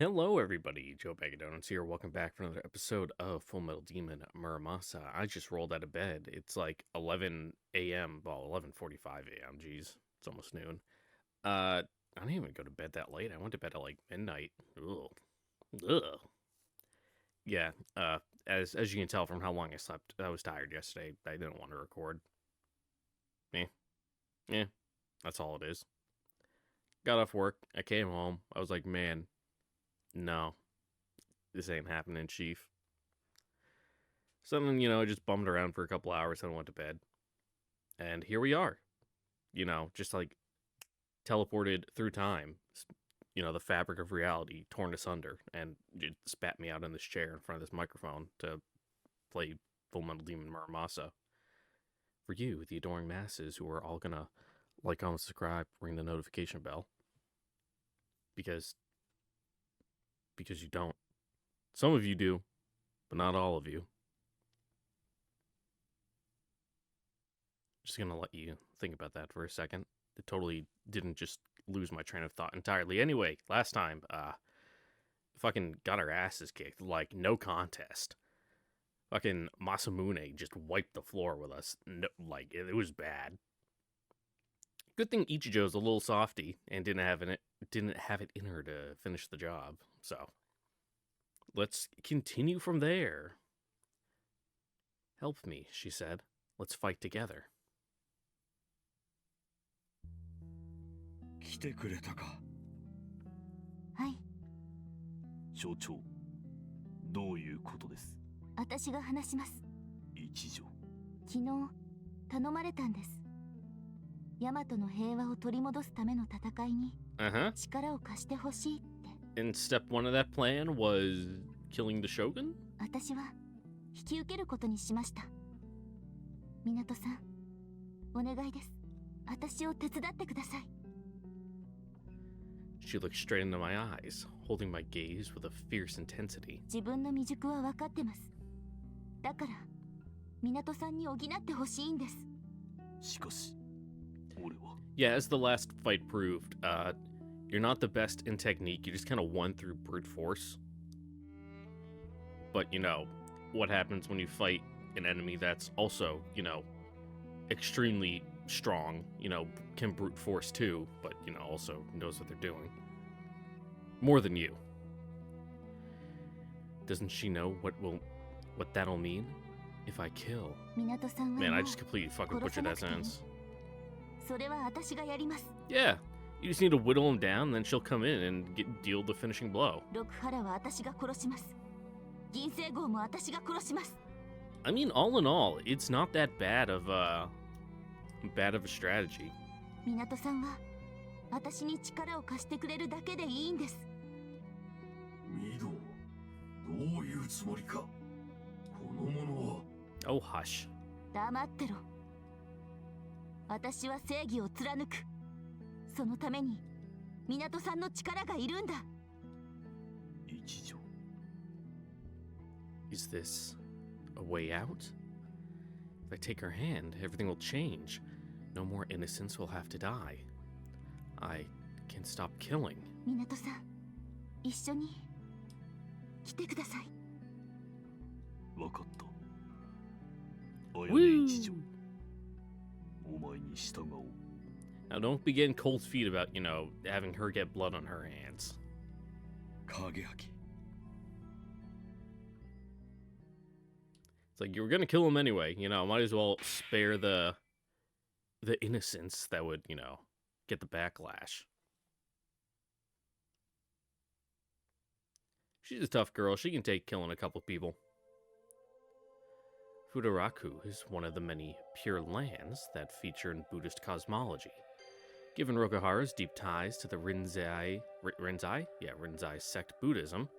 Hello, everybody. Joe Bag of Donuts here. Welcome back for another episode of Full Metal Demon Muramasa. I just rolled out of bed. It's like 11 a.m. Well, 11:45 a.m. Jeez, it's almost noon. I didn't even go to bed that late. I went to bed at like midnight. Ugh. Ugh. Yeah. As you can tell from how long I slept, I was tired yesterday. I didn't want to record. Yeah. That's all it is. Got off work. I came home. I was like, man, no, this ain't happening, Chief. So then, I just bummed around for a couple hours and went to bed. And here we are. Just like teleported through time. The fabric of reality torn asunder and it spat me out in this chair in front of this microphone to play Full Metal Demon Muramasa. For you, the adoring masses who are all gonna like, comment, subscribe, ring the notification bell. Because you don't. Some of you do, but not all of you. Just gonna let you think about that for a second. It totally didn't just lose my train of thought entirely. Anyway, last time, fucking got our asses kicked, like no contest. Fucking Masamune just wiped the floor with us. No, like it was bad. Good thing Ichijo's a little softy and didn't have it in her to finish the job. So let's continue from there. Help me, she said. Let's fight together. 来てくれたか。はい。所長、どういうことです？私が話します。一条。昨日頼まれたんです。ヤマトの平和を取り戻すための戦いに力を貸してほしいって。And step one of that plan was killing the Shogun? 私は引き受けることにしました。港さん、お願いです。私を手伝ってください。She looked straight into my eyes, holding my gaze with a fierce intensity. 自分の未熟は分かってます。だから、港さんに補ってほしいんです。しかし、俺は。Yeah, as the last fight proved, you're not the best in technique. You just kind of won through brute force. But, what happens when you fight an enemy that's also, extremely strong, can brute force too, but, also knows what they're doing. More than you. Doesn't she know what that'll mean? If I kill. Man, I just completely fucking butchered that sentence. Yeah, you just need to whittle him down, and then she'll come in and deal the finishing blow. I mean, all in all, it's not that bad of a strategy. 港さんは私に力を貸してくれるだけでいいんです。ミド、どういうつもりか。この者は。Oh, hush. 黙ってろ。私は正義を貫く。そのために港さんの力がいるんだ。一条。Is this a way out? If I take her hand, everything will change. No more innocents will have to die. I can stop killing. 港さん、一緒に来てください。わかった。綾音一条。お前に従おう。Now don't be getting cold feet about, having her get blood on her hands. 影明。It's like you were gonna kill him anyway, might as well spare the innocents that would, get the backlash. She's a tough girl. She can take killing a couple people. Furaku is one of the many pure lands that feature in Buddhist cosmology. Given Rokuhara's deep ties to the Rinzai sect Buddhism,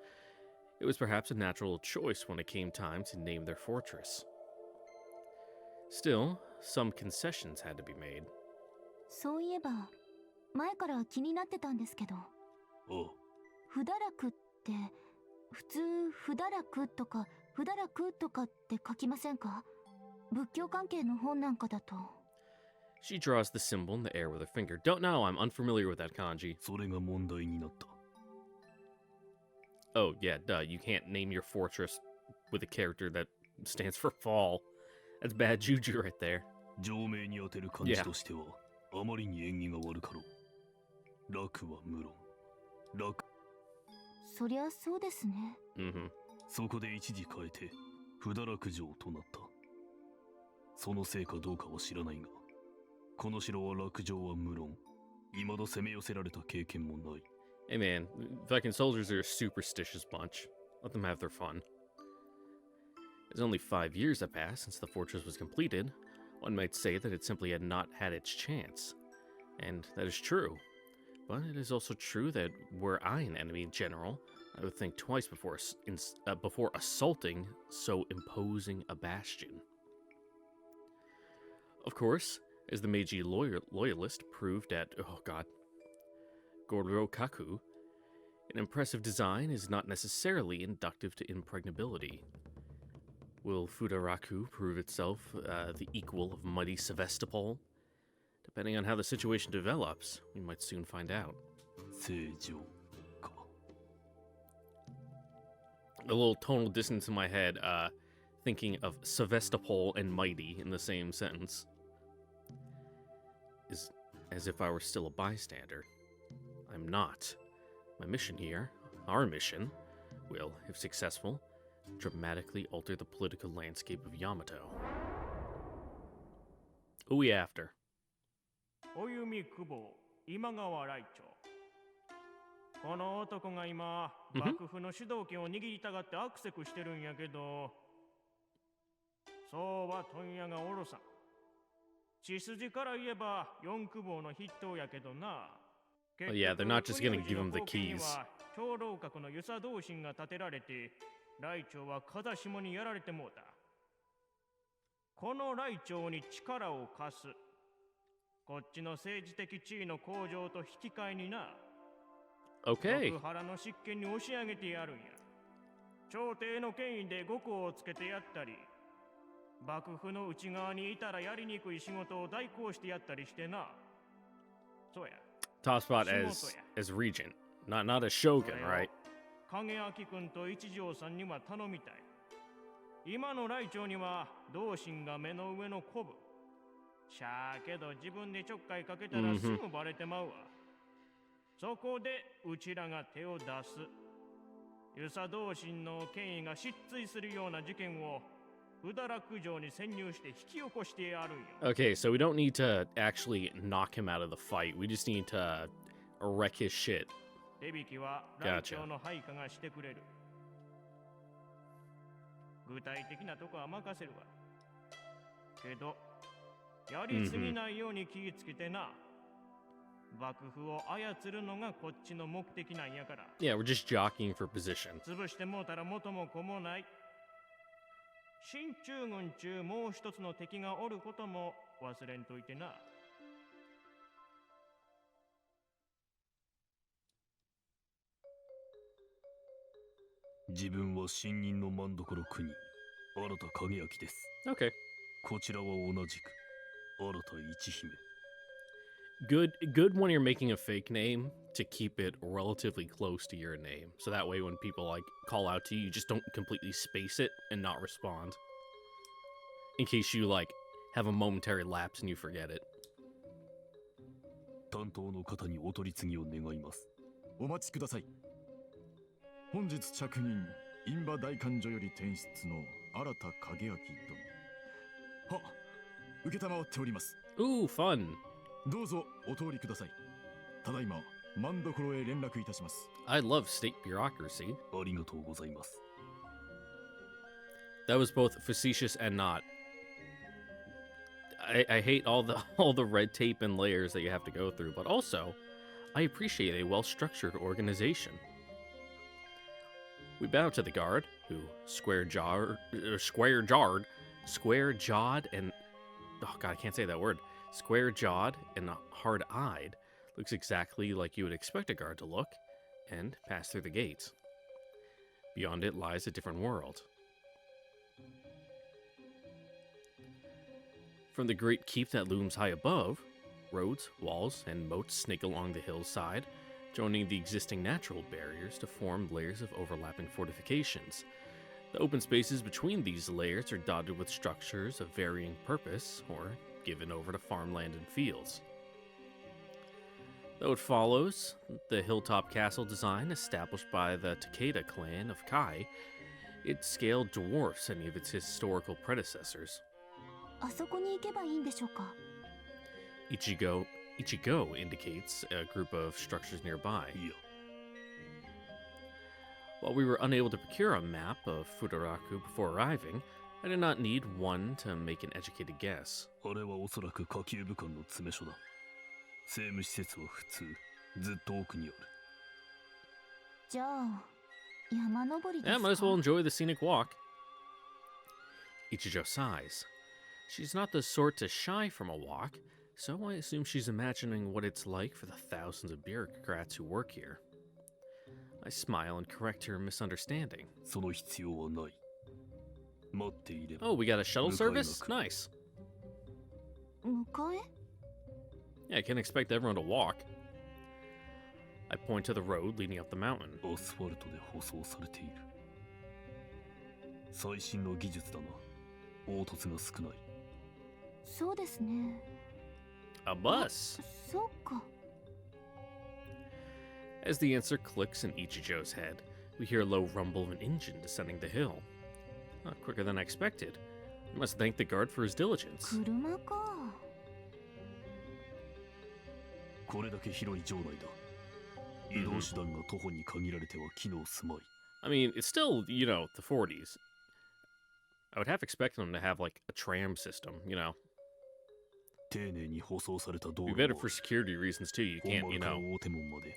it was perhaps a natural choice when it came time to name their fortress. Still, some concessions had to be made. そういえば、前から気になってたんですけど。不堕落って普通不堕落とか不堕落とかって書きませんか？仏教関係の本なんかだと。She draws the symbol in the air with her finger. Don't know, I'm unfamiliar with that kanji. それが問題になった。Oh, yeah, duh. You can't name your fortress with a character that stands for fall. That's bad juju right there. 上名に当てる漢字としては、あまりに縁起が悪かろう。楽は無論。楽。そりゃそうですね。そこで一時変えて、不堕落城となった。そのせいかどうかは知らないが、この城は落城は無論、未だ攻め寄せられた経験もない。Hey man, fucking soldiers are a superstitious bunch. Let them have their fun. As only 5 years have passed since the fortress was completed, one might say that it simply had not had its chance. And that is true. But it is also true that were I an enemy general, I would think twice before assaulting so imposing a bastion. Of course, as the Meiji loyalist proved at, Gorokaku, an impressive design is not necessarily inductive to impregnability. Will Furaku prove itself the equal of mighty Sevastopol? Depending on how the situation develops, we might soon find out. A little tonal dissonance in my head, thinking of Sevastopol and mighty in the same sentence. Is as if I were still a bystander. I'm not. My mission here, our mission, will, if successful, dramatically alter the political landscape of Yamato. Who we after? Oyumi Kubo, Imagawa Raicho. この男が今、幕府の主導権を握りたがってアクセクしてるんやけど、そうは問屋がおろさん。血筋から言えば四久保の筆頭やけどな。Oh yeah, they're not just gonna give him the keys. 長老閣の遊佐同心が建てられて、来庁は風下にやられてもうた。この来庁に力を貸す。こっちの政治的地位の向上と引き換えにな。Okay. 徳原の執権に押し上げてやるんや。朝廷の権威で呉公をつけてやったり、幕府の内側にいたらやりにくい仕事を代行してやったりしてな。そうや。Top spot as regent, not as shogun, right? 影明君と一条さんには頼みたい。今の来庁には同心が目の上の鼓舞。しゃあけど自分でちょっかいかけたらすぐバレてまうわ。そこでうちらが手を出す。遊佐同心の権威が失墜するような事件を不堕落城に潜入して引き起こしてやるんよ。Okay, so we don't need to actually knock him out of the fight. We just need to wreck his shit. 手引きは来庁の配下がしてくれる。具体的なとこは任せるわ。けど、やりすぎないように気ぃつけてな。幕府を操るのがこっちの目的なんやから。Yeah, we're just jockeying for position. 潰してもうたら元も子もない。進駐軍中もう一つの敵がおることも忘れんといてな。自分は新任の政所国、新田景明です。Okay. こちらは同じく、新田一姫。Good when you're making a fake name to keep it relatively close to your name. So that way when people like call out to you, you just don't completely space it and not respond. In case you like have a momentary lapse and you forget it. 担当の方にお取り次ぎを願います。お待ちください。本日着任、印馬大官所より転出の新田景明殿。は、承っております。Ooh, fun. どうぞお通りください。ただいま、万所へ連絡いたします。I love state bureaucracy. ありがとうございます。That was both facetious and not. I hate all the red tape and layers that you have to go through, but also, I appreciate a well-structured organization. We bow to the guard, who square-jawed, and oh god, I can't say that word. Square-jawed and hard-eyed, looks exactly like you would expect a guard to look, and pass through the gates. Beyond it lies a different world. From the great keep that looms high above, roads, walls, and moats snake along the hillside, joining the existing natural barriers to form layers of overlapping fortifications. The open spaces between these layers are dotted with structures of varying purpose or given over to farmland and fields. Though it follows the hilltop castle design established by the Takeda clan of Kai, its scale dwarfs any of its historical predecessors. あそこに行けばいいんでしょうか? Ichigo indicates a group of structures nearby. いや While we were unable to procure a map of Furaku before arriving, I did not need one to make an educated guess. あれはおそらく下級武官の詰め所だ。政務施設は普通ずっと奥にある。じゃあ山登りです Yeah, か? might as well enjoy the scenic walk. Ichijo sighs. She's not the sort to shy from a walk, so I assume she's imagining what it's like for the thousands of bureaucrats who work here. I smile and correct her misunderstanding. その必要はない。待っていれば。 Oh, we got a shuttle service? 迎えが来る。 Nice. 迎え? Yeah, I can't expect everyone to walk. I point to the road leading up the mountain. アスファルトで舗装されている。最新の技術だな。凹凸が少ない。そうですね。 A bus. そうか。 As the answer clicks in Ichijo's head, we hear a low rumble of an engine descending the hill. Quicker than I expected. We must thank the guard for his diligence. 車か。これだけ広い城内だ。移動手段が徒歩に限られては機能すまい。I mean, it's still, you know, the 40s. I would have expected them to have, like, a tram system, you know. 丁寧に舗装された道 Be 路 better は for security reasons, too. You 本 can't, 丸 you から know, 大手門まで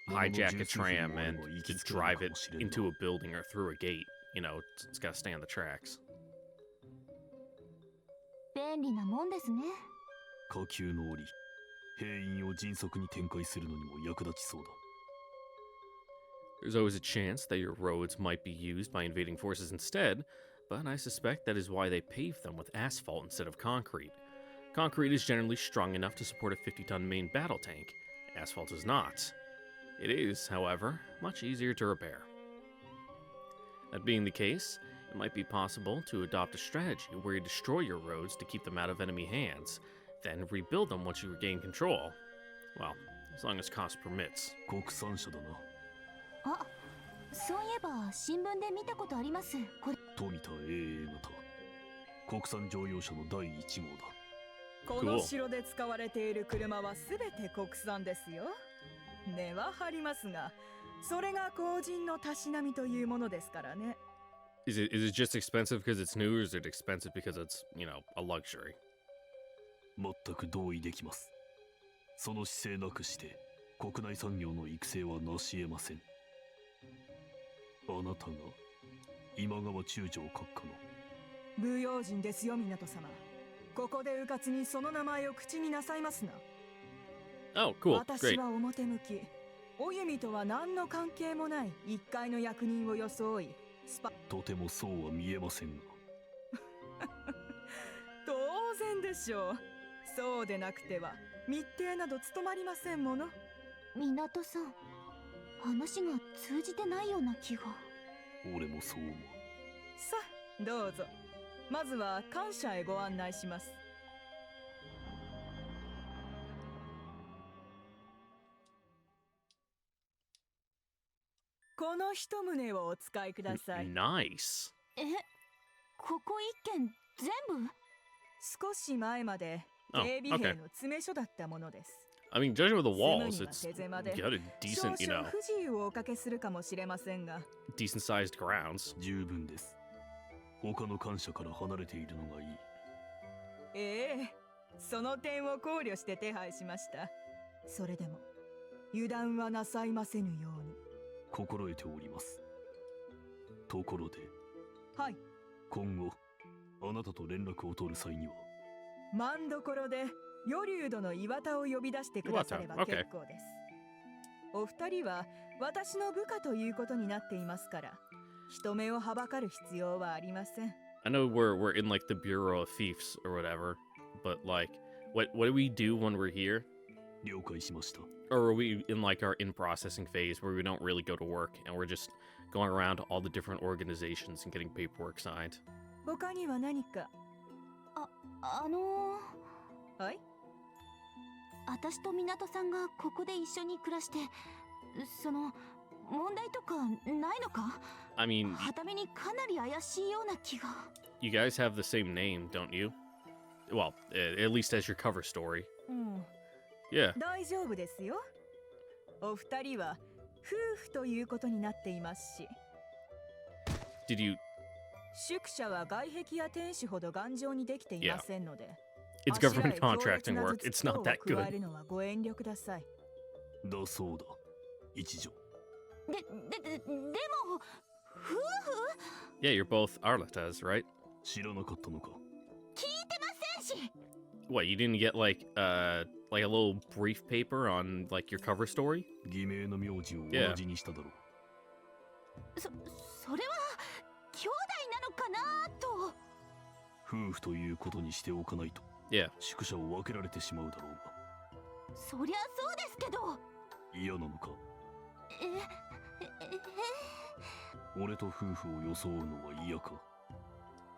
hijack a ものの十数分 tram もあれ and ば行き just つけるの drive か it もしれんな。 into a building or through a gate. You know, it's gotta stay on the tracks. 便利なもんですね。下級の檻、兵員を迅速に展開するのにも役立ちそうだ。 There's always a chance that your roads might be used by invading forces instead, but I suspect that is why they paved them with asphalt instead of concrete. Concrete is generally strong enough to support a 50-ton main battle tank. Asphalt is not. It is, however, much easier to repair. That being the case, it might be possible to adopt a strategy where you destroy your roads to keep them out of enemy hands, then rebuild them once you regain control. Well, as long as cost permits. 国産車だな。あ、そういえば新聞で見たことあります。これ富田 AA 型。国産乗用車の第1号だ。この城で使われている車はすべて国産ですよ。値は張りますが、それが公人のたしなみというものですからね。Is it just expensive because it's new, or is it expensive because it's, you know, a luxury? 全く同意できます。その姿勢なくして国内産業の育成は成し得ません。あなたが今川中将閣下の武用心ですよ、湊様。ここで迂闊にその名前を口になさいますな。 Oh, cool. 私 Great. は表向き、お弓とは何の関係もない一介の役人を装い、とてもそうは見えませんが。当然でしょう。そうでなくては密偵など務まりませんもの。港さん、話が通じてないような気が。俺もそう思う。さあ、どうぞ。まずは官舎へご案内します。この一棟をお使いください。 Nice. え、ここ一軒全部？少し前まで Oh, 警備 okay. 兵の詰め所だったものです。 I mean, judging by the 住む walls, には it's 手狭で got a 少 decent, you 々 know, 不自由をおかけするかもしれませんが、 decent-sized grounds. 十分です。他の官舎から離れているのがいい。ええ、その点を考慮して手配しました。それでも油断はなさいませぬように。心得ております。ところで、はい、今後あなたと連絡を取る際には万所で与竜殿岩田を呼び出してくだされば Iwata, 結 okay. 構です。お二人は私の部下ということになっていますから、人目をはばかる必要はありません。I know we're in like the Bureau of Thieves or whatever, but like, what do we do when we're here? 了解しました。Or are we in like our in-processing phase where we don't really go to work and we're just going around to all the different organizations and getting paperwork signed? 他には何か。はい。私と港さんがここで一緒に暮らして、その問題とかないのか？ I mean, はためにかなり怪しいような気が。you guys have the same name, don't you? Well, at least as your cover story. うん。 Yeah. 大丈夫ですよ。お二人は夫婦ということになっていますし。Did you... 宿舎は外壁や天守ほど頑丈にできていませんので。It's government contracting work. It's not that good. 加えるのはご遠慮ください。だそうだ、一条。でも、夫婦？ Yeah, you're both Arletas, right? 知らなかったのか。聞いてませんし。What, you didn't get like a little brief paper on like your cover story? 偽名の名字を同じにしただろう。それは兄弟なのかなと。夫婦ということにしておかないと。Yeah. 宿舎を分けられてしまうだろうが。そりゃそうですけど。嫌なのか。俺と夫婦を装うのは嫌か。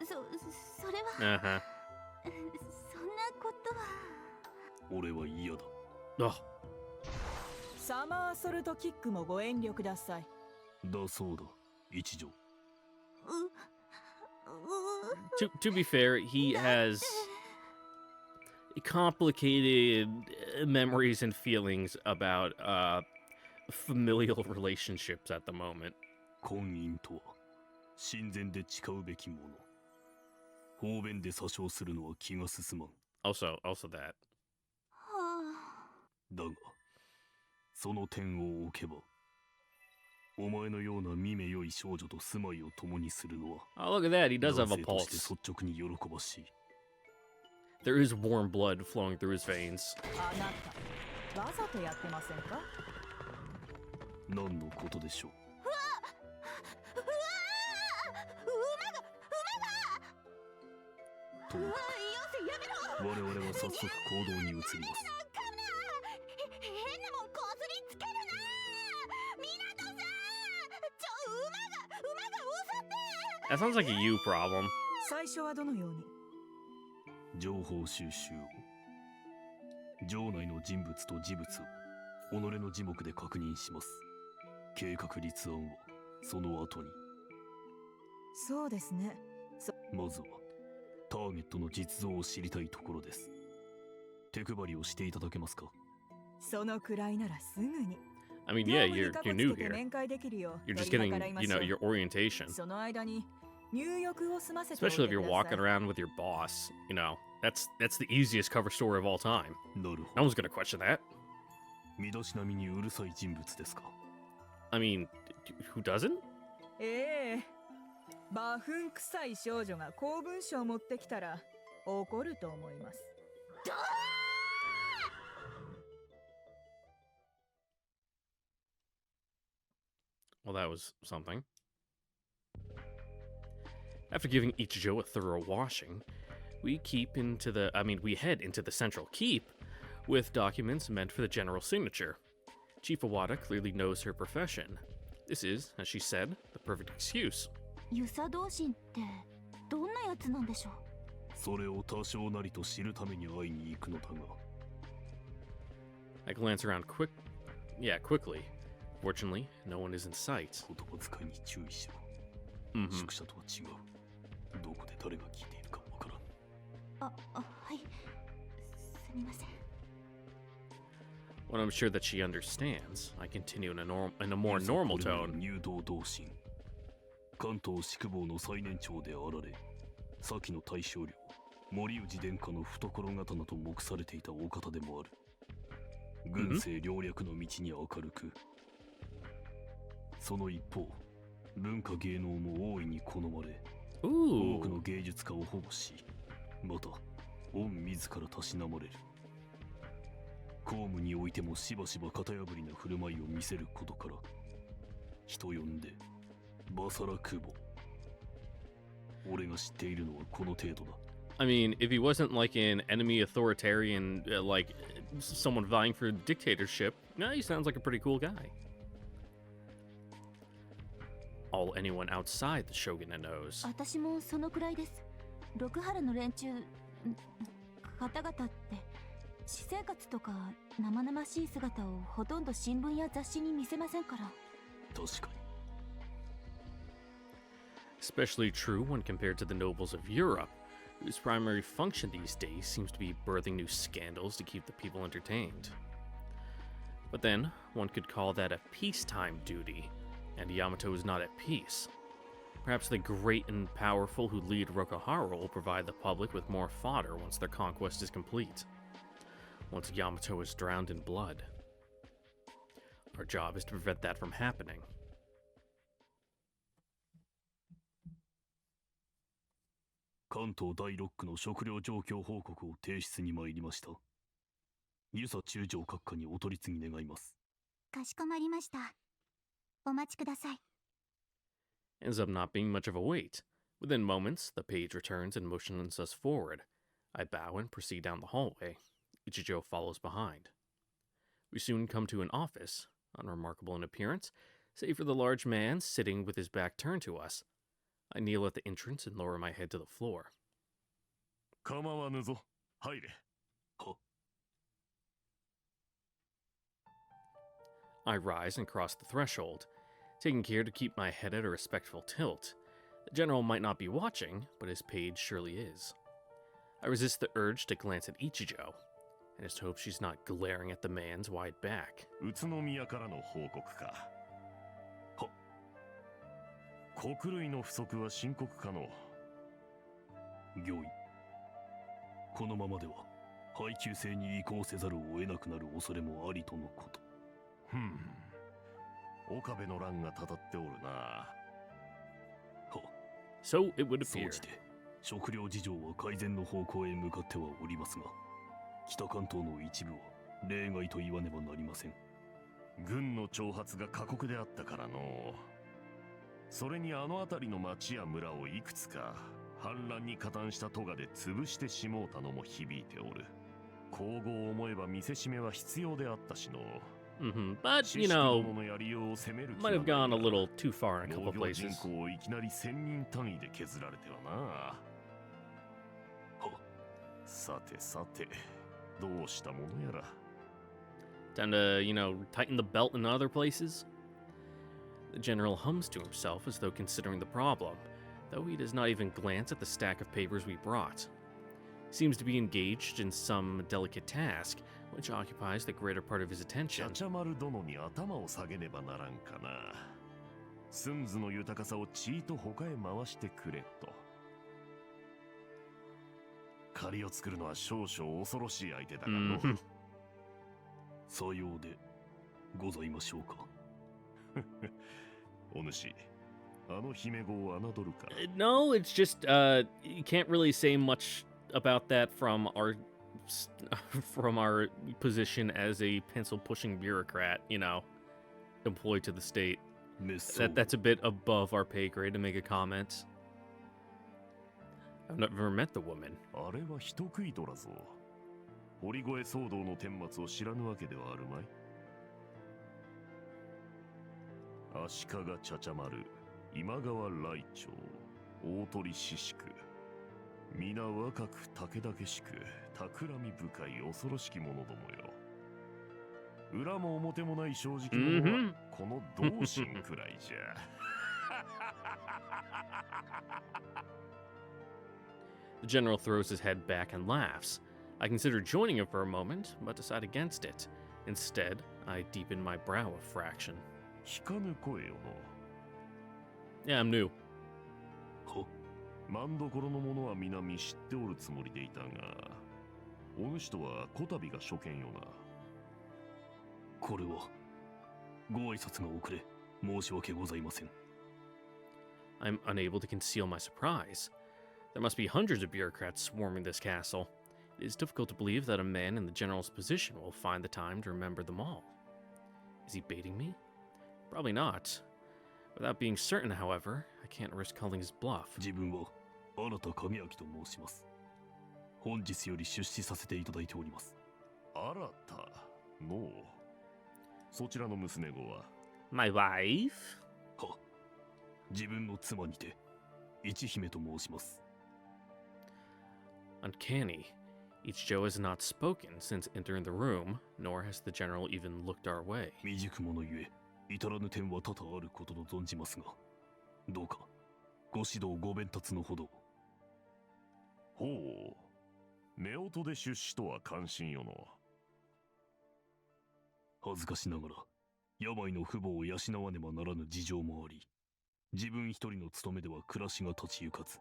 それは。Uh-huh. そんなことは。俺は嫌だ。Oh. サマーソルトキックもご遠慮ください。だそうだ、一条。To be fair, he has complicated memories and feelings about familial relationships at the moment. 婚姻とは親善で誓うべきもの。方便で詐称するのは気が進まん。Also that. だが、その点を置けば、お前のような見目良い少女と住まいを共にするのは、Oh, look at that. He does have a 男性として pulse. 率直に喜ばしい。There is warm blood flowing through his veins. あなた、わざとやってませんか？何のことでしょう。とにかく、我々は早速行動に移ります。変なもんこすりつけるな。港さん、馬が襲って。 That sounds like a you problem. 最初はどのように？情報収集を、城内の人物と事物を己の字幕で確認します。計画立案はその後に。そうですね。まずはターゲットの実像を知りたいところです。手配りをしていただけますか？そのくらいならすぐに。 I mean, yeah, you're new here. 面会できるよう You're just getting, 取り計らいましょう。 your orientation. その間に入浴を済ませておいて Especially if く you're ださい。 walking around with your boss, that's the easiest cover story of all time. なるほ No ど。 one's gonna question that. 身だしなみにうるさい人物ですか？ I mean, who doesn't? ええ、馬糞臭い少女が公文書を持ってきたら怒ると思います。 Well, that was something. After giving Ichijo a thorough washing, we head into the central keep with documents meant for the general signature. Chief Awada clearly knows her profession. This is, as she said, the perfect excuse. 遊佐同心ってどんなやつなんでしょう？それを多少なりと知るために会いに行くのだが。I glance around quickly. Fortunately, no one is in sight. 言葉遣いに注意しろ。Mhm. 宿舎とは違う。どこで誰が聞いているかわからん。はい。すみません。 When I'm sure that she understands, I continue in a more normal tone. 入道同心。関東宿坊の最年長であられ、先の大将領、森氏殿下の懐刀と目されていたお方でもある。軍政領略の道に明るく、その一方、文化芸能も大いに好まれ、多くの Ooh. 芸術家を保護し、また、御自らたしなまれる。公務においてもしばしば型破りな振る舞いを見せることから、人呼んで、バサラクボ。俺が知っているのはこの程度だ。I mean, if he wasn't like an enemy authoritarian, someone vying for dictatorship, he sounds like a pretty cool guy. All anyone outside the shogunate knows. 私もそのくらいです。六原の連中、方々って私生活とか生々しい姿をほとんど新聞や雑誌に見せませんから。確かに。Especially true when compared to the nobles of Europe, whose primary function these days seems to be birthing new scandals to keep the people entertained. But then, one could call that a peacetime duty, and Yamato is not at peace. Perhaps the great and powerful who lead Rokuhara will provide the public with more fodder once their conquest is complete. Once Yamato is drowned in blood. Our job is to prevent that from happening. 関東第6区の食料状況報告を提出に参りました。遊佐中将閣下にお取り次ぎ願います。かしこまりました。お待ちください。Ends up not being much of a wait. Within moments, the page returns and motions us forward. I bow and proceed down the hallway. Ichijo follows behind. We soon come to an office, unremarkable in appearance, save for the large man sitting with his back turned to us. I kneel at the entrance and lower my head to the floor. 構わぬぞ。入れ。は。I rise and cross the threshold, taking care to keep my head at a respectful tilt. The general might not be watching, but his page surely is. I resist the urge to glance at Ichijo, and just hope she's not glaring at the man's wide back. 宇都宮からの報告か。は。穀類の不足は深刻かの。御意。このままでは配給制に移行せざるを得なくなる恐れもありとのこと。岡部の乱がたたっておるな。は。So it would 総 appear. じて食料事情は改善の方向へ向かってはおりますが、北関東の一部は例外と言わねばなりません。軍の挑発が過酷であったからの。それにあの辺りの町や村をいくつか反乱に加担したトガで潰してしもうたのも響いておる。皇后を思えば見せしめは必要であったしの。But, you know, might have gone a little too far in a couple 農業 places. 人口をいきなり1000人単位で削られてはな。は。さてさて、どうしたものやら。Time to, you know, tighten the belt in other places? The general hums to himself as though considering the problem, though he does not even glance at the stack of papers we brought. He seems to be engaged in some delicate task, which occupies the greater part of his チ attention. ャチャマル殿に頭を下げねばならんかな。寸図の豊かさをちいと他へ回してくれと。借りを作るのは少々恐ろしい相手だがの。さようでございましょうか。お主、あの姫子を侮るか。No, it's just, you can't really say much about that from our position as a pencil-pushing bureaucrat, you know, employed to the state. That's a bit above our pay grade to make a comment. I've never met the woman. あれは人食いとらぞ。堀越騒動の顛末を知らぬわけではあるまい。足利茶々丸、今川来長、大鳥志宿。皆若く武々しく、企み深い恐ろしき者どもよ。裏も表もない正直者は、この同心くらいじゃ。The general throws his head back and laughs. I consider joining him for a moment, but decide against it. Instead, I deepen my brow a fraction. 聞かぬ声よの。Yeah, I'm new. は。万所の者は皆見知っておるつもりでいたが、お主とはこたびが初見よな。これはご挨拶が遅れ申し訳ございません。I'm unable to conceal my surprise. There must be hundreds of bureaucrats swarming this castle. It is difficult to believe that a man in the general's position will find the time to remember them all. Is he baiting me? Probably not. Without being certain, however, I can't risk calling his bluff. 自分は新田景明と申します。本日より出資させていただいております。新たのそちらの娘子は My wife? は、自分の妻にて一姫と申します。 Uncanny. Ichijo has not spoken since entering the room, nor has the general even looked our way. 未熟者ゆえ至らぬ点は多々あることと存じますが、どうかご指導ご鞭達のほど。ほう、夫婦で出資とは関心よの。恥ずかしながら病の父母を養わねばならぬ事情もあり、自分一人の務めでは暮らしが立ち行かず、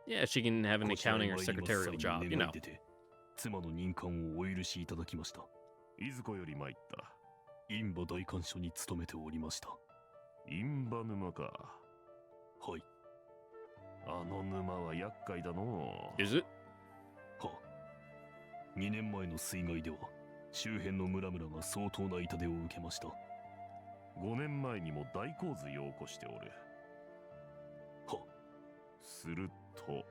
Yeah, she can have an こちら accounting へ or 参ります secretarial 際 job, に you 願 know. い出て妻の任官をお許しいただきました。いずこより参った。印馬大官所に勤めておりました。印馬沼か。はい。あの沼は厄介だの。 Is it? は、2年前の水害では周辺の村々が相当な痛手を受けました。5年前にも大洪水を起こしておる。は、すると、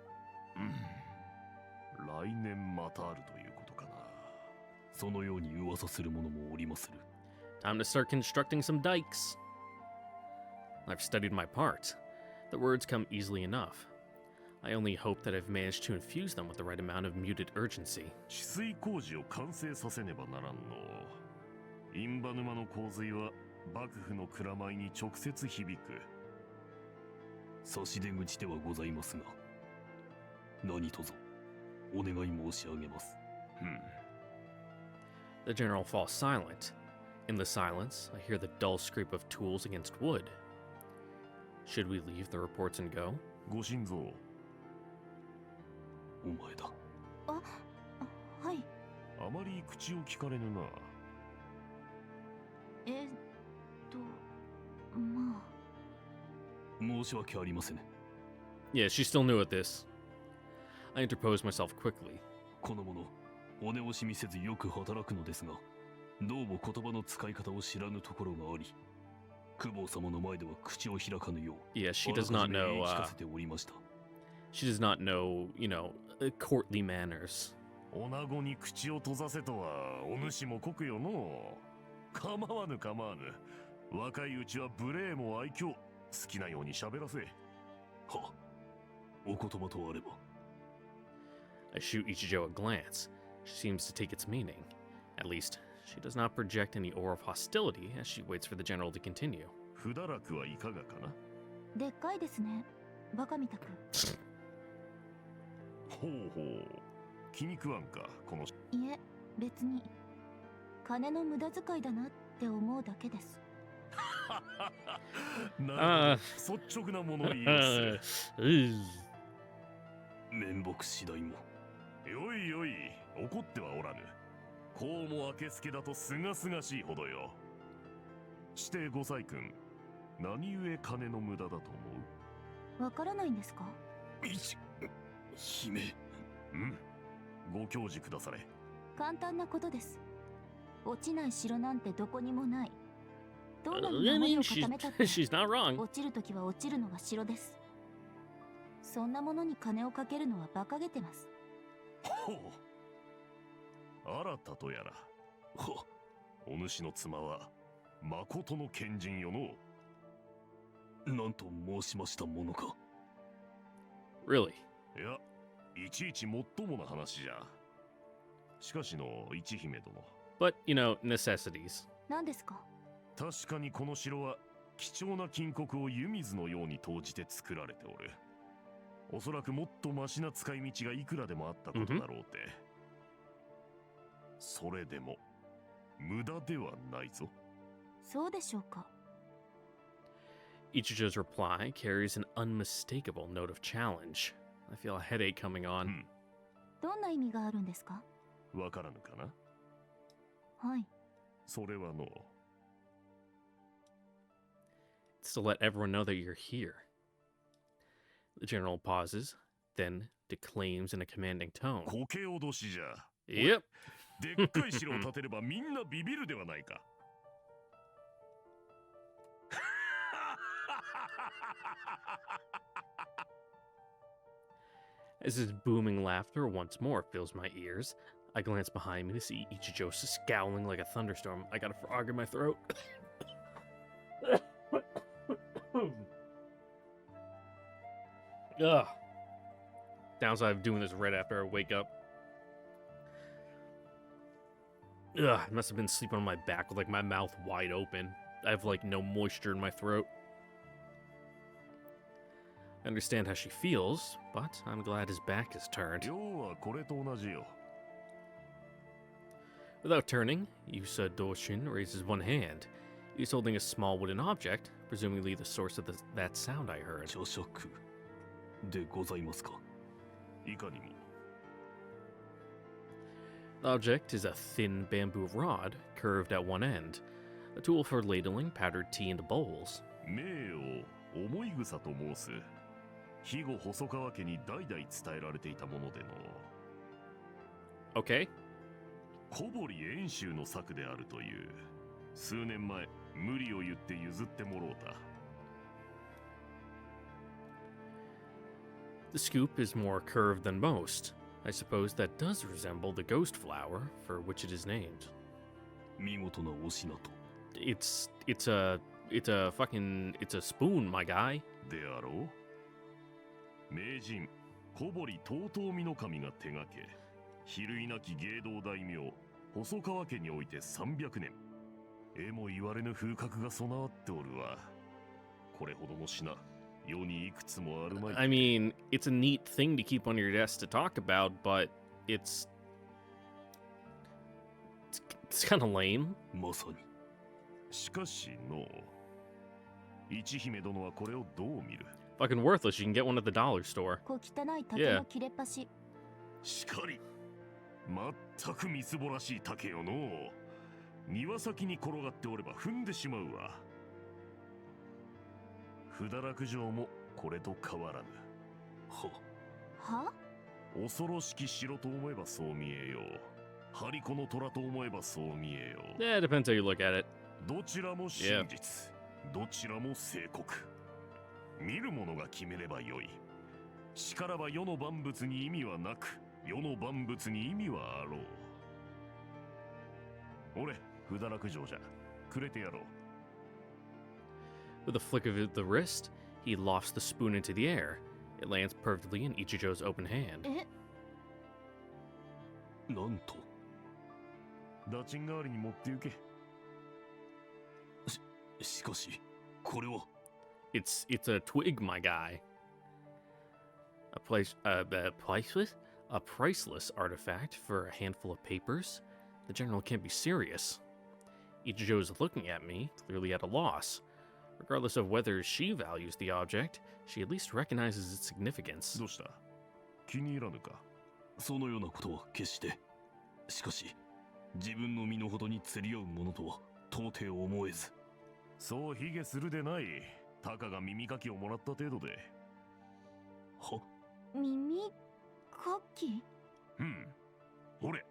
来年またあるということかな。そのように噂する者もおりまする。 Time to start constructing some dikes. I've studied my part. The words come easily enough. I only hope that I've managed to infuse them with the right amount of muted urgency. 治水工事を完成させねばならんの。印馬沼の洪水は幕府の蔵米に直接響く。差し出口ではございますが、何卒お願い申し上げます。The general falls silent. In the silence, I hear the dull scrape of tools against wood. Should we leave the reports and go? ご心臓。お前だ。はい。あまり口を聞かれぬな。まあ。申し訳ありません。 Yeah, she's still new at this. I interpose myself quickly. この者、お根惜しみせずよく働くのですが、どうも言葉の使い方を知らぬところがあり、公方様の前では口を開かぬよう、 Yeah, she does not あらかじめ know. 言い聞かせておりました。She does not know, you know, courtly manners. 女子に口を閉ざせとはお主も酷よの。構わぬ構わぬ。若いうちは無礼も愛嬌、好きなように喋らせ。は、お言葉とあれば。 I shoot Ichijo a glance. She seems to take its meaning. At least, she does not project any aura of hostility as she waits for the general to continue. 不堕落はいかがかな。でっかいですね。バカみたく。ほうほう。気に食わんか、この。いえ、別に。金の無駄遣いだなって思うだけです。なるほど、率直な物言いです。面目次第も。よいよい、怒ってはおらぬ。こうも明けすけだとすがすがしいほどよ。して五歳君、何故金の無駄だと思う？わからないんですか？姫。ご教示くだされ。簡単なことです。落ちない城なんてどこにもない。どんなに守りを固めたって she's not wrong. 落ちるときは落ちるのが城です。そんなものに金をかけるのは馬鹿げてます。ほう。新たとやら。は、お主の妻は誠の賢人よの。なんと申しましたものか。Really? いや、いちいちもっともな話じゃ。しかしの一姫殿。But, you know, necessities. 何ですか？確かにこの城は貴重な金庫を湯水のように投じて作られておる。おそらくもっとマシな使い道がいくらでもあったことだろうて。それでも無駄ではないぞ。そうでしょうか。Ichijo's reply carries an unmistakable note of challenge. I feel a headache coming on. どんな意味があるんですか？わからぬかな。はい。それはの。It's to let everyone know that you're here. The general pauses, then declaims in a commanding tone. こけ脅しじゃ。Yep. でっかい城を建てればみんなビビるではないか。As his booming laughter once more fills my ears, I glance behind me to see Ichijo scowling like a thunderstorm. I got a frog in my throat. Ugh. Downside of doing this right after I wake up. Ugh, I must have been sleeping on my back with like my mouth wide open. I have like no moisture in my throat. I understand how she feels, but I'm glad his back is turned. Without turning, Yusa Doshin raises one hand. He's holding a small wooden object, presumably the source of that sound I heard. 朝食でございますか。いかにも。 The object is a thin bamboo rod, curved at one end, a tool for ladling powdered tea into bowls. 名を思い草と申す。肥後細川家に代々伝えられていたものでの。Okay. 小堀遠州の作であるという。数年前、無理を言って譲ってもろうた。 The scoop is more curved than most. I suppose that does resemble the ghost flower for which it is named. 見事なお品と。It's a spoon, my guy. であろう。名人小堀遠江の神が手がけ、比類なき芸道大名細川家において300年。えも言われぬ風格が備わっておるわ。これほどの品。 I mean, it's a neat thing to keep on your desk to talk about, but it's kind of lame. まさに。しかしの、一姫殿はこれをどう見る？ Fucking worthless. You can get one at the dollar store. 小汚い竹の切れっ端。しかり、全くみすぼらしい竹よの。庭先に転がっておれば踏んでしまうわ。 不堕落城もこれと変わらぬ。は？恐ろしき城と思えばそう見えよう。張り子の虎と思えばそう見えよう。Yeah, it depends how you look at it. どちらも真実、どちらも正国。見る者が決めればよい。しからば世の万物に意味はなく、世の万物に意味はあろう。俺、不堕落城じゃ。くれてやろう。 With a flick of the wrist, he lofts the spoon into the air. It lands perfectly in Ichijo's open hand. なんと。ダチン代わりに持って行け。しかし、これは。It's a twig, my guy. A priceless artifact for a handful of papers. The general can't be serious. Ichijo is looking at me, clearly at a loss. Regardless of whether she values the object, she at least recognizes its significance. どうした？気に入らぬか？そのようなことは決して。しかし、自分の身の程に釣り合うものとは到底思えず。そう卑下するでない。たかが耳かきをもらった程度で。は？耳かき？うん。俺、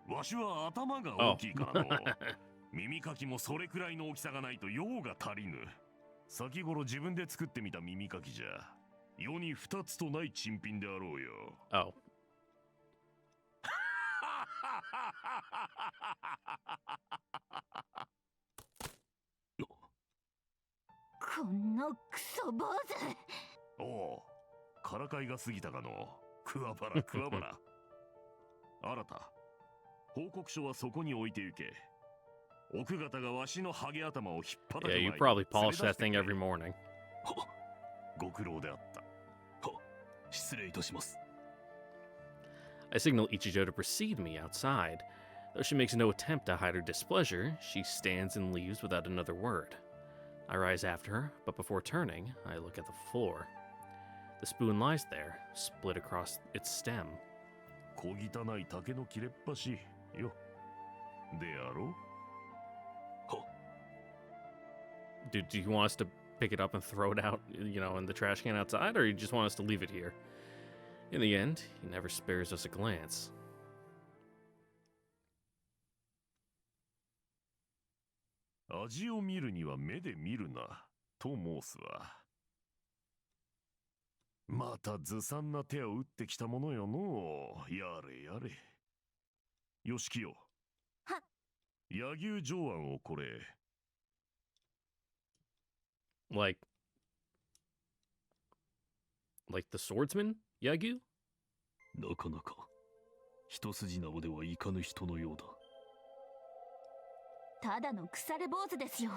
わしは頭が大きいからの。耳かきもそれくらいの大きさがないと用が足りぬ。先頃自分で作ってみた耳かきじゃ世に二つとない珍品であろうよ。Oh. このクソ坊主。おお、からかいが過ぎたかの。くわばらくわばら。新た、報告書はそこに置いてゆけ。 Yeah, you probably polish that thing every morning. ご苦労であった。失礼いたします。 I signal Ichijo to precede me outside. Though she makes no attempt to hide her displeasure, she stands and leaves without another word. I rise after her, but before turning, I look at the floor. The spoon lies there, split across its stem. 小汚い竹の切れっ端よ。であろう？ Do you want us to pick it up and throw it out, you know, in the trash can outside, or you just want us to leave it here? In the end, he never spares us a glance. 味を見るには目で見るな、と申すわ。またずさんな手を打ってきたものよのう。やれやれ。吉清。は。柳生上案をこれ。Like the swordsman, Yagyu? なかなか一筋縄ではいかぬ人のようだ。ただの腐れ坊主ですよ。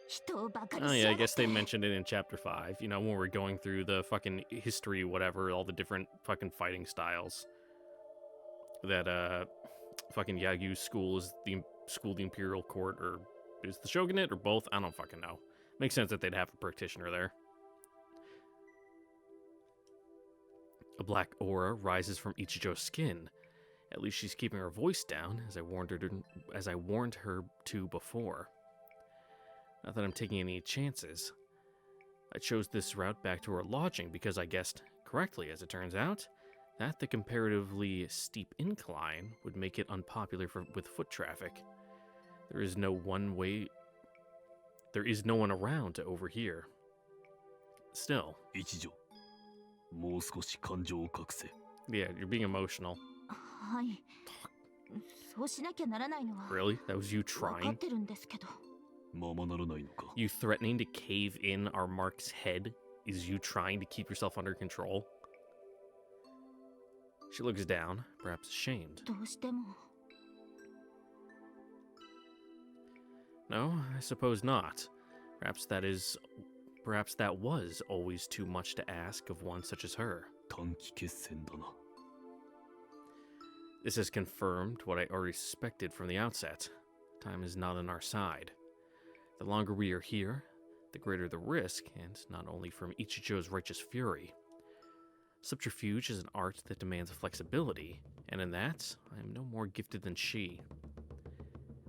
人をバカに Oh し yeah, や I がっ guess て。 they mentioned it in chapter 5, you know, when we're going through the fucking history, whatever, all the different fucking fighting styles. That, fucking Yagyu's school is the school of the Imperial Court, or is the Shogunate, or both? I don't fucking know. Makes sense that they'd have a practitioner there. A black aura rises from Ichijo's skin. At least she's keeping her voice down, as I warned her to before. Not that I'm taking any chances. I chose this route back to her lodging because I guessed correctly, as it turns out, that the comparatively steep incline would make it unpopular with foot traffic. There is no one around to overhear. Still. 一条、もう少し感情を隠せ。 Yeah, you're being emotional. はい。そうしなきゃならないのは Really? That was you 分かっ trying? てるんですけど。ままならないのか。 You threatening to cave in our Mark's head is you trying to keep yourself under control? She looks down, perhaps ashamed. どうしても。 No, I suppose not. Perhaps that was always too much to ask of one such as her. 短期決戦だな。 This has confirmed what I already suspected from the outset. Time is not on our side. The longer we are here, the greater the risk, and not only from Ichijo's righteous fury. Subterfuge is an art that demands flexibility, and in that, I am no more gifted than she.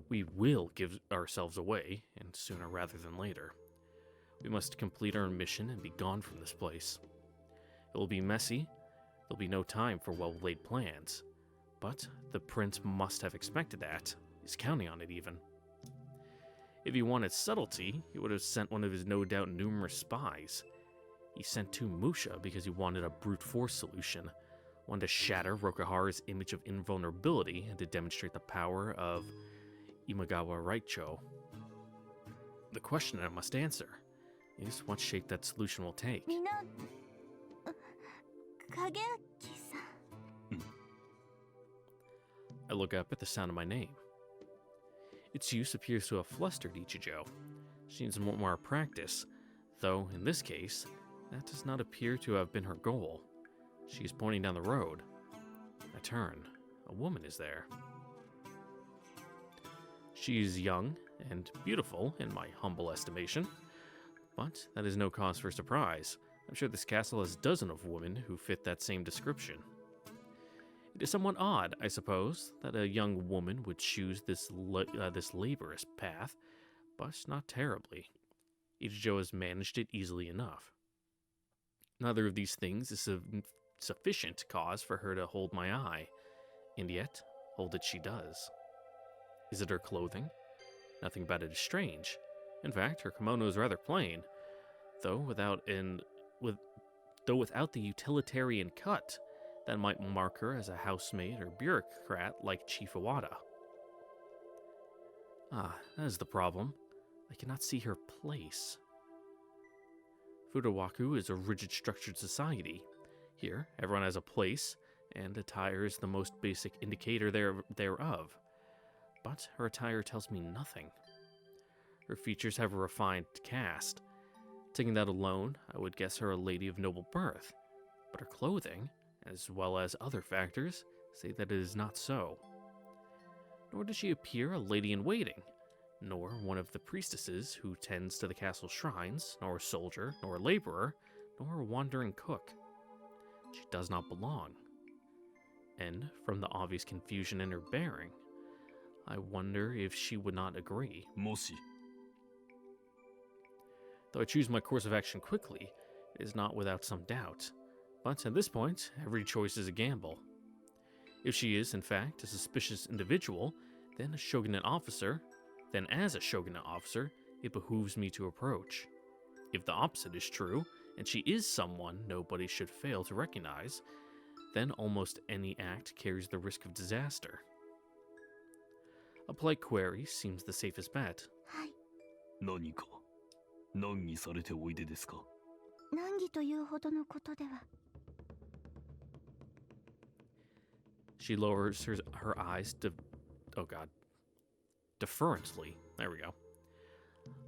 We will give ourselves away, and sooner rather than later. We must complete our mission and be gone from this place. It will be messy. There'll be no time for well-laid plans. But the prince must have expected that. He's counting on it even. If he wanted subtlety, he would have sent one of his no doubt numerous spies. He sent 2 Musha because he wanted a brute force solution, one to shatter Rokuhara's image of invulnerability and to demonstrate the power of Imagawa Raicho. The question I must answer is what shape that solution will take. みんな、影明さん。 I look up at the sound of my name. Its use appears to have flustered Ichijo. She needs more practice, though in this case, that does not appear to have been her goal. She is pointing down the road. I turn. A woman is there. She is young and beautiful, in my humble estimation, but that is no cause for surprise. I'm sure this castle has dozens of women who fit that same description. It is somewhat odd, I suppose, that a young woman would choose this laborious path, but not terribly. Ichijo has managed it easily enough. Neither of these things is sufficient cause for her to hold my eye, and yet, hold it she does. Is it her clothing? Nothing about it is strange. In fact, her kimono is rather plain, though without the utilitarian cut that might mark her as a housemaid or bureaucrat like Chief Iwata. Ah, that is the problem. I cannot see her place. Furaku is a rigid structured society. Here, everyone has a place, and attire is the most basic indicator thereof. But her attire tells me nothing. Her features have a refined cast. Taking that alone, I would guess her a lady of noble birth. But her clothing, as well as other factors, say that it is not so. Nor does she appear a lady-in-waiting, nor one of the priestesses who tends to the castle shrines, nor a soldier, nor a laborer, nor a wandering cook. She does not belong. And, from the obvious confusion in her bearing, I wonder if she would not agree. もし、 Though I choose my course of action quickly, it is not without some doubt. But at this point, every choice is a gamble. If she is, in fact, a suspicious individual, then as a shogunate officer, it behooves me to approach. If the opposite is true, and she is someone nobody should fail to recognize, then almost any act carries the risk of disaster. A polite query seems the safest bet. はい。何か難儀されておいでですか？難儀というほどのことでは。 She lowers her eyes oh god, deferently. There we go.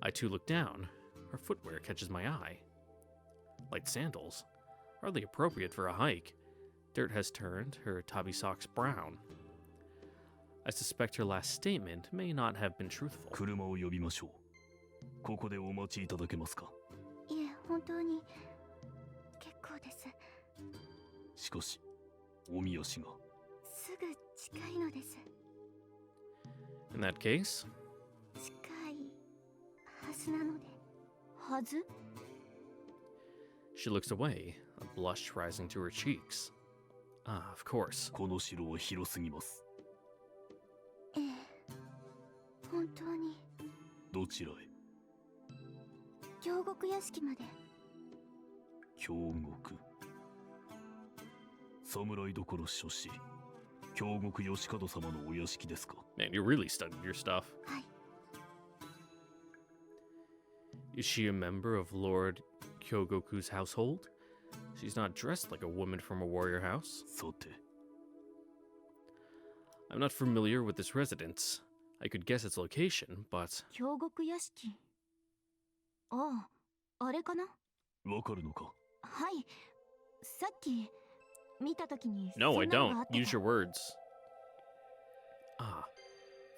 I too look down. Her footwear catches my eye. Light sandals, hardly appropriate for a hike. Dirt has turned her tabi socks brown. I suspect her last statement may not have been truthful. 車を呼びましょう。ここでお待ちいただけますか？いえ、本当に結構です。しかし、おみ足が。すぐ近いのです。 In that case, 近いはずなので。はず？ she looks away, a blush rising to her cheeks. Ah, of course. この城は広すぎます。ええ、本当に。どちらへ？京極屋敷まで。京極。侍どころ諸子。京極義門様のお屋敷ですか？ Man, you really studied your stuff. はい。 Is she a member of Lord Kyogoku's household? She's not dressed like a woman from a warrior house. さて。I'm not familiar with this residence. I could guess its location, but... 京極屋敷。ああ、あれかな？わかるのか？はい。さっき見たときに。 No, I そんなのが don't. あった Use your words. Ah.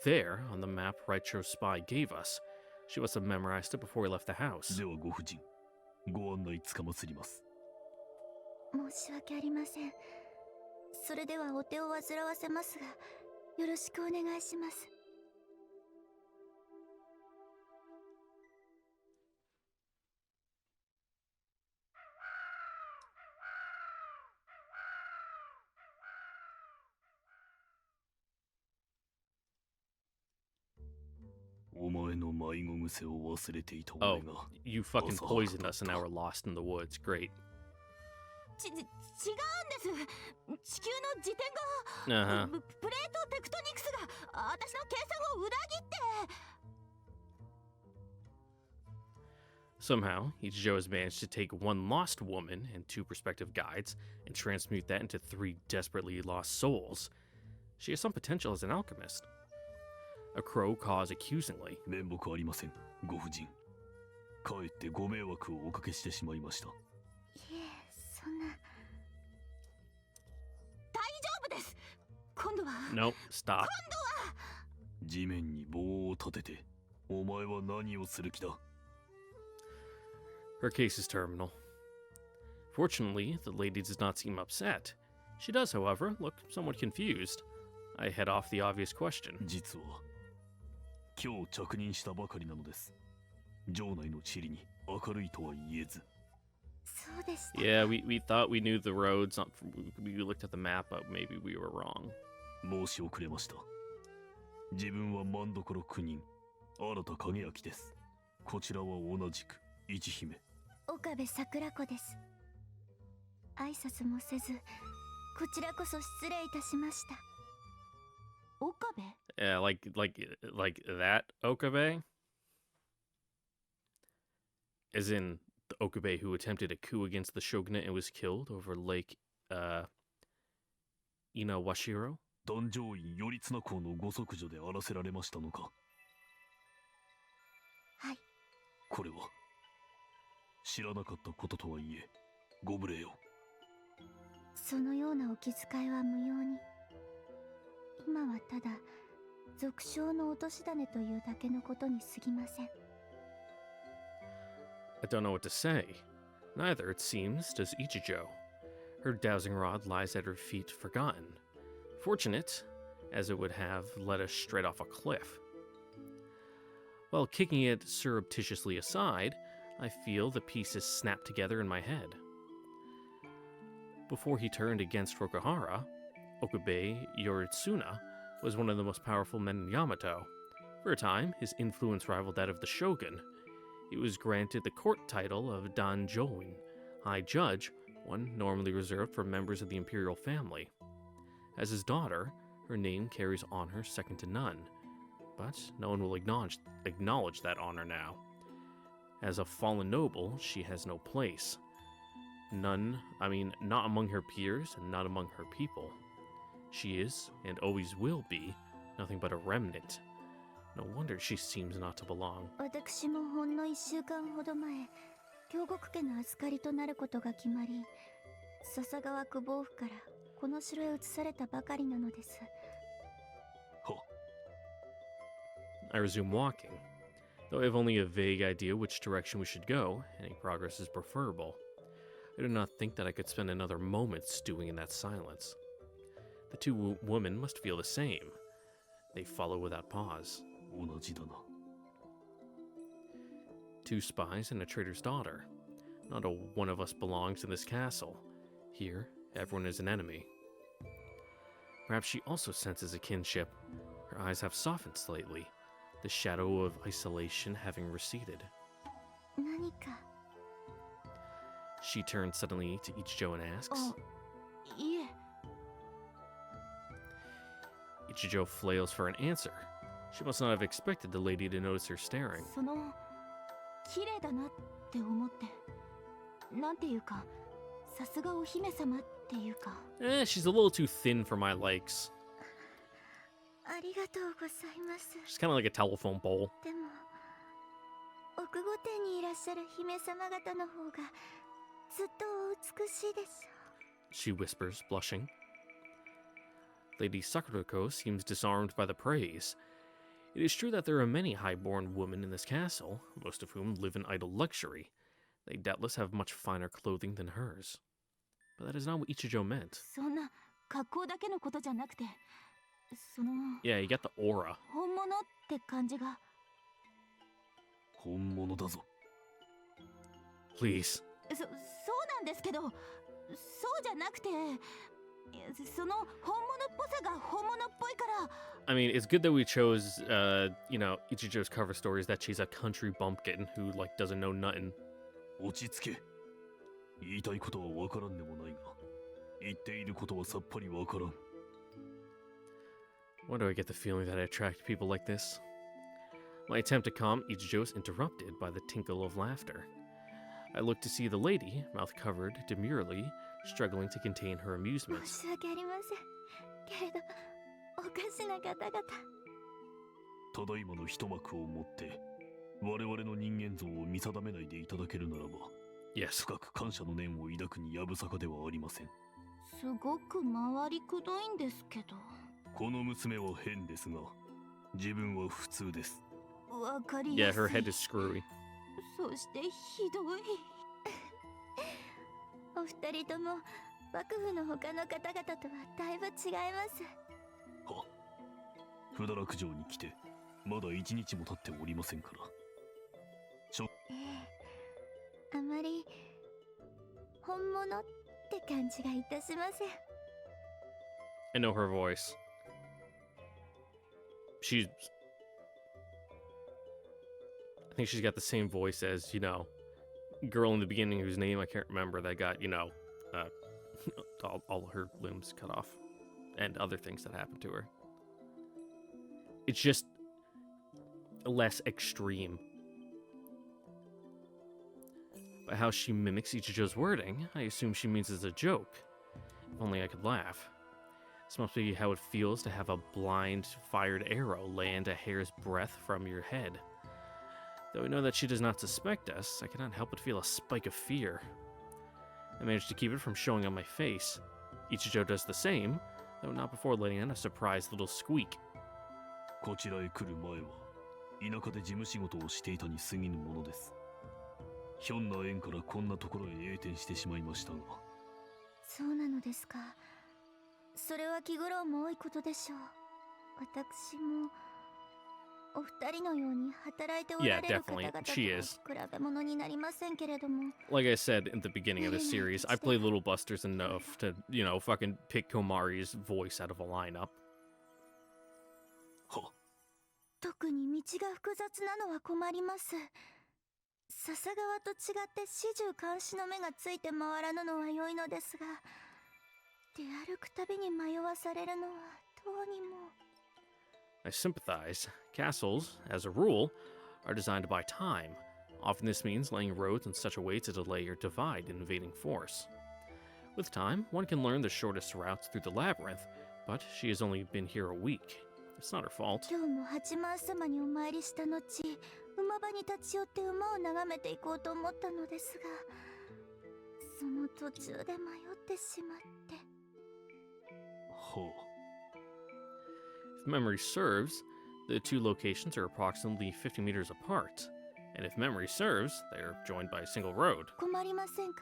There, on the map Raicho's spy gave us. She must have memorized it before we left the house. ではご婦人、ご案内つかまつります。申し訳ありません。それではお手を煩わせますが、よろしくお願いします。お前の迷子癖を忘れていた Oh, 俺が。you fucking poisoned us and now we're lost in the woods. Great. 違うんです。地球の自転が、 Uh-huh. プレートテクトニクスが私の計算を裏切って。 Somehow, Ichijo has managed to take one lost woman and two prospective guides and transmute that into three desperately lost souls. She has some potential as an alchemist. A crow caws accusingly. 面目ありません、ご婦人。かえってご迷惑をおかけしてしまいました。いえ、そんな。大丈夫です。今度は。 Nope, stop. 地面に棒を立てて、お前は何をする気だ？ Her case is terminal. Fortunately, the lady does not seem upset. She does, however, look somewhat confused. I head off the obvious question. 実は、今日着任したばかりなのです。城内の地理に明るいとは言えず。そうでした。 Yeah, we thought we knew the roads. We looked at the map, but maybe we were wrong. 申し遅れました。自分は万所9人、新田景明です。こちらは同じく一姫。岡部桜子です。挨拶もせず、こちらこそ失礼いたしました。岡部？ Yeah, like that Okabe? As in the Okabe who attempted a coup against the shogunate and was killed over Lake, Inawashiro? 壇上院頼綱公のご息女であらせられましたのか？はい。これは知らなかったこととはいえ、ご無礼を。そのようなお気遣いは無用に。今はただ俗称の落とし種というだけのことに過ぎません。 I don't know what to say. Neither, it seems, does Ichijo. Her dowsing rod lies at her feet forgotten. Fortunate, as it would have led us straight off a cliff. While kicking it surreptitiously aside, I feel the pieces snap together in my head. Before he turned against Rokuhara, Okabe Yoritsuna was one of the most powerful men in Yamato. For a time, his influence rivaled that of the Shogun. He was granted the court title of Danjoin, High Judge, one normally reserved for members of the imperial family. As his daughter, her name carries honor second to none. but no one will acknowledge that honor now. As a fallen noble, she has no place. Not among her peers and not among her people. She is, and always will be, nothing but a remnant. No wonder she seems not to belong. 私もほんの1週間ほど前、京極家の預かりとなることが決まり、笹川久保府からこの城へ移されたばかりなのです。I resume walking. Though I have only a vague idea which direction we should go, any progress is preferable. I do not think that I could spend another moment stewing in that silence. The two women must feel the same. They follow without pause. 同じだな。Two spies and a trader's daughter. Not a one of us belongs in this castle. Here, everyone is an enemy. Perhaps she also senses a kinship. Her eyes have softened slightly, the shadow of isolation having receded. 何か。She turns suddenly to Ichijo and asks. いえ。Ichijo flails for an answer. She must not have expected the lady to notice her staring. その綺麗だなって思って、なんていうか、さすがお姫様っていうか。She's a little too thin for my likes. ありがとうございます。 She's kind of like a telephone pole. でも、奥御殿にいらっしゃる姫様方の方がずっとお美しいでしょう。 She whispers, blushing. Lady Sakurako seems disarmed by the praise. It is true that there are many high-born women in this castle, most of whom live in idle luxury. They doubtless have much finer clothing than hers. But that is not what Ichijo meant. そんな格好だけのことじゃなくて、その Yeah, you got the aura. 本物って感じが。本物だぞ。Please. そうなんですけど、そうじゃなくて、その本物っぽさが本物っぽいから。I mean, it's good that we chose, Ichijo's cover story is that she's a country bumpkin who, doesn't know nothing. 落ち着け。言いたいことはわからんでもないが、言っていることはさっぱりわからん。Why do I get the feeling that I attract people like this? My attempt to calm Ichijo is interrupted by the tinkle of laughter. I look to see the lady, mouth covered demurely, struggling to contain her amusement. 申し訳ありません。けれど、おかしな方々。ただいまの一幕をもって、我々の人間像を見定めないでいただけるならば、Yes. 深く感謝の念を抱くにやぶさかではありません。すごく回りくどいんですけど。この娘は変ですが、自分は普通です。わかり Yeah, やすい。 her head is screwy. そしてひどい。お二人とも幕府の他の方々とはだいぶ違います。は、不堕落城に来てまだ1日も経っておりませんから。あまり本物って感じがいたしません。 I know her voice. I think she's got the same voice as, girl in the beginning whose name I can't remember that got, all her limbs cut off and other things that happened to her. It's just less extreme. By how she mimics Ichijo's wording, I assume she means as a joke. If only I could laugh. This must be how it feels to have a blind, fired arrow land a hair's breadth from your head. Though I know that she does not suspect us, I cannot help but feel a spike of fear. I manage to keep it from showing on my face. Ichijo does the same, though not before letting out a surprised little squeak. こちらへ来る前は田舎で事務仕事をしていたに過ぎぬものです。ひょんな縁からこんなところへ栄転してしまいましたが。そうなのですか。それは気苦労も多いことでしょう。私もお二人のように働いておられる方々と比べ物になりませんけれども。Like I said in the beginning of the series, I play Little Busters enough to, fucking pick Komari's voice out of a lineup. は、特に道が複雑なのは困ります。笹川と違って始終監視の目がついて回らぬのは良いのですが、出歩くたびに迷わされるのはどうにも。I sympathize. Castles, as a rule, are designed to buy time. Often this means laying roads in such a way to delay or divide an invading force. With time, one can learn the shortest routes through the labyrinth, but she has only been here a week. It's not her fault. 今日も八幡様にお参りした後、馬場に立ち寄って馬を眺めていこうと思ったのですが、その途中で迷ってしまって。は If memory serves, the two locations are approximately 50 meters apart. And if memory serves, they are joined by a single road. 困りませんか？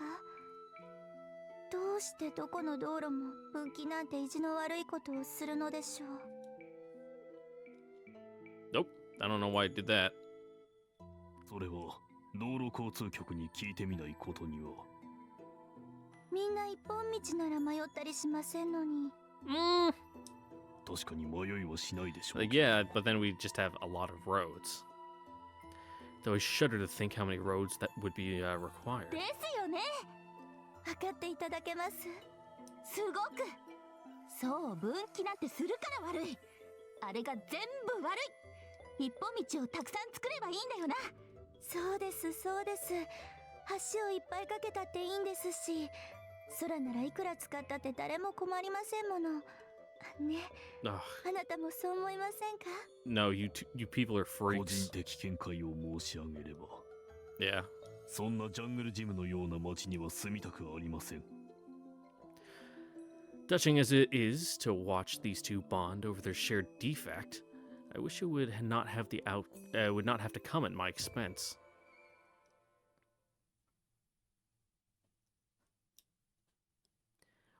どうしてどこの道路も分岐なんて意地の悪いことをするのでしょう。 Nope, I don't know why I did that. それは道路交通局に聞いてみないことには。みんな一本道なら迷ったりしませんのに。確かに迷いはしないでしょう。 Yeah, but then we just have a lot of roads. Though I shudder to think how many roads that would be required. ですよね。測っていただけます？すごく。そう、分岐なんてするから悪い。あれが全部悪い。一本道をたくさん作ればいいんだよな。そうですそうです。橋をいっぱいかけたっていいんですし、空ならいくら使ったって誰も困りませんもの。ね、あなたもそう思いませんか？ No, you people are 個 freaks. 人的見解を申し上げれば。Yeah. そんなジャングルジムのような街には住みたくありません。Touching as it is to watch these two bond over their shared defect, I wish it would not have would not have to come at my expense.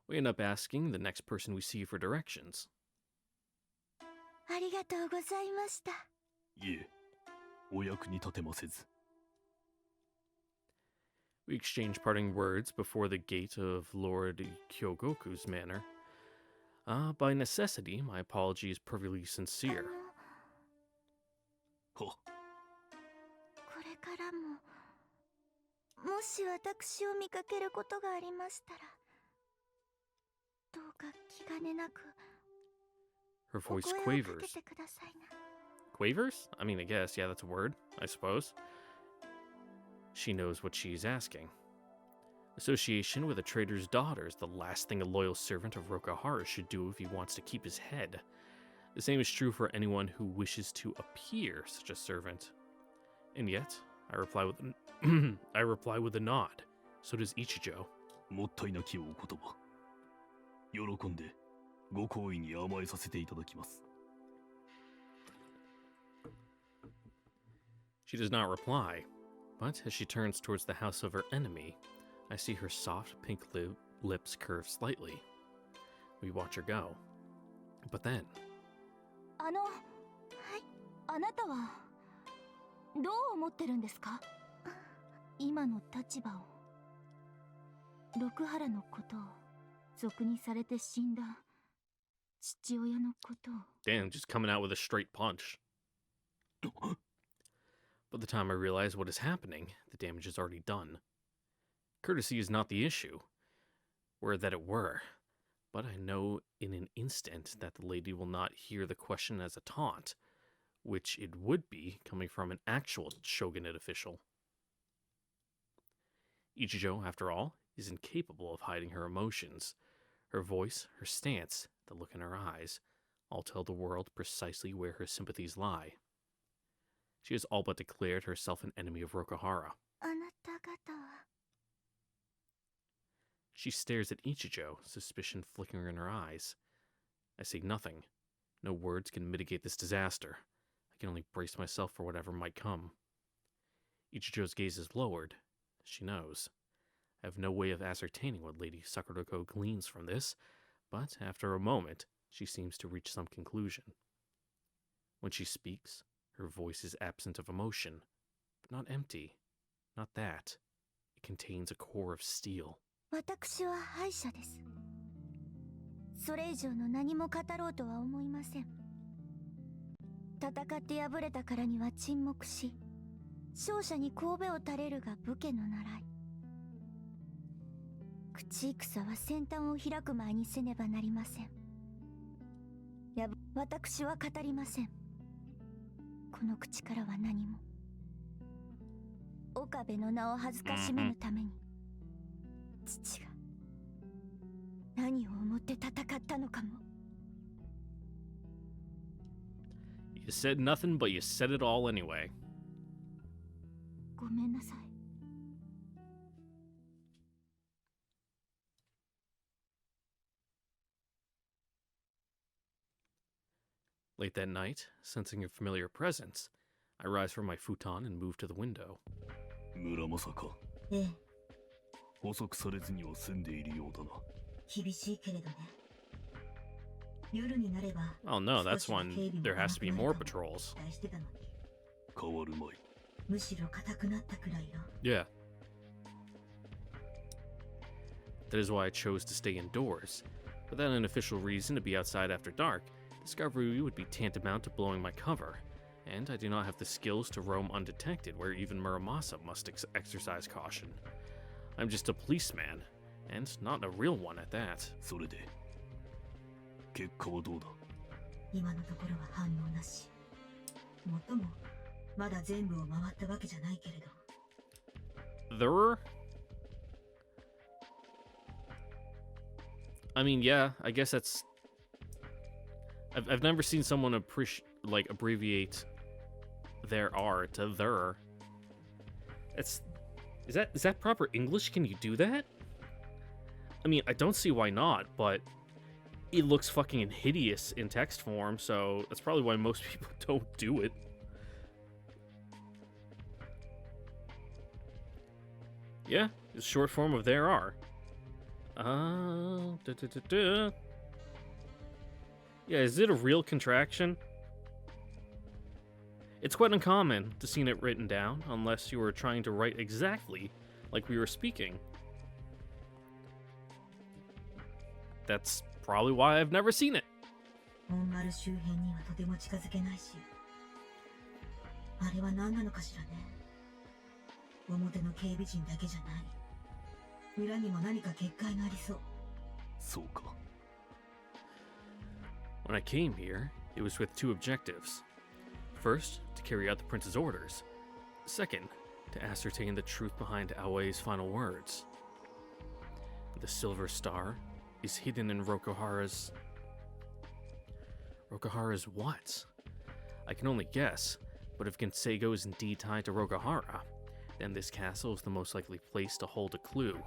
We end up asking the next person we see for directions. ありがとうございました。いえ、お役に立てませず。We exchange parting words before the gate of Lord Kyogoku's manor. By necessity, my apology is perfectly sincere. は、これからも、もし私を見かけることがありましたら、どうか気兼ねなく、 Her お voice 声をか quavers. けてくださいな。 Quavers? I mean, I guess, yeah, that's a word, I suppose. She knows what she's asking. Association with a trader's daughter is the last thing a loyal servant of Rokahara should do if he wants to keep his head. The same is true for anyone who wishes to appear such a servant. And yet, I reply with a nod. So does Ichijo. もったいなきお言葉。喜んでご好意に甘えさせていただきます。 She does not reply, but as she turns towards the house of her enemy, I see her soft pink lips curve slightly. We watch her go. But then... はい、あなたはどう思ってるんですか？今の立場を、六原のことを、俗にされて死んだ父親のことを。 Damn, just coming out with a straight punch. By the time I realize what is happening, the damage is already done. Courtesy is not the issue. Were that it were. But I know in an instant that the lady will not hear the question as a taunt, which it would be coming from an actual shogunate official. Ichijo, after all, is incapable of hiding her emotions. Her voice, her stance, the look in her eyes, all tell the world precisely where her sympathies lie. She has all but declared herself an enemy of Rokahara. あなた方は She stares at Ichijo, suspicion flickering in her eyes. I say nothing. No words can mitigate this disaster. I can only brace myself for whatever might come. Ichijo's gaze is lowered. She knows. I have no way of ascertaining what Lady Sakurako gleans from this, but after a moment, she seems to reach some conclusion. When she speaks, her voice is absent of emotion, but not empty. Not that. It contains a core of steel. 私は敗者です。それ以上の何も語ろうとは思いません。戦って敗れたからには沈黙し、勝者に頭を垂れるが武家の習い。口戦は先端を開く前にせねばなりません。私は語りません。この口からは何も。岡部の名を恥ずかしめぬために、父が何を思って戦ったのかも。You said nothing, but you said it all anyway. ごめんなさい。Late that night, sensing a familiar presence, I rise from my futon and move to the window. 村正か。ええ、捕捉されずには済んでいるようだな。厳しいけれどね。夜になれば、 Oh no, 少 that's しは when 警備も there has to be 甘く more なるかも patrols. 期待してたのに。変わるまい。むしろ硬くなったくらいよ。 Yeah. That is why I chose to stay indoors. Without an official reason to be outside after dark, discovery would be tantamount to blowing my cover, and I do not have the skills to roam undetected where even Muramasa must exercise caution. I'm just a policeman, and not a real one at that. それで結果はどうだ。今のところは反応なし。もっとも、まだ全部を回ったわけじゃないけれど。There? I mean, yeah, I guess that's... I've never seen someone abbreviate their R to their. Is that proper English? Can you do that? I mean, I don't see why not, but it looks fucking hideous in text form, so that's probably why most people don't do it. Yeah, it's short form of there are. Yeah, is it a real contraction? It's quite uncommon to see it written down, unless you were trying to write exactly like we were speaking. That's probably why I've never seen it. 本丸周辺にはとても近づけないし。あれは何なのかしらね。表の警備陣だけじゃない。裏にも何か結界がありそう。そうか。When I came here, it was with two objectives. First, to carry out the prince's orders. Second, to ascertain the truth behind Aoi's final words. The silver star is hidden in Rokuhara's... Rokuhara's what? I can only guess, but if Genseigo is indeed tied to Rokuhara, then this castle is the most likely place to hold a clue.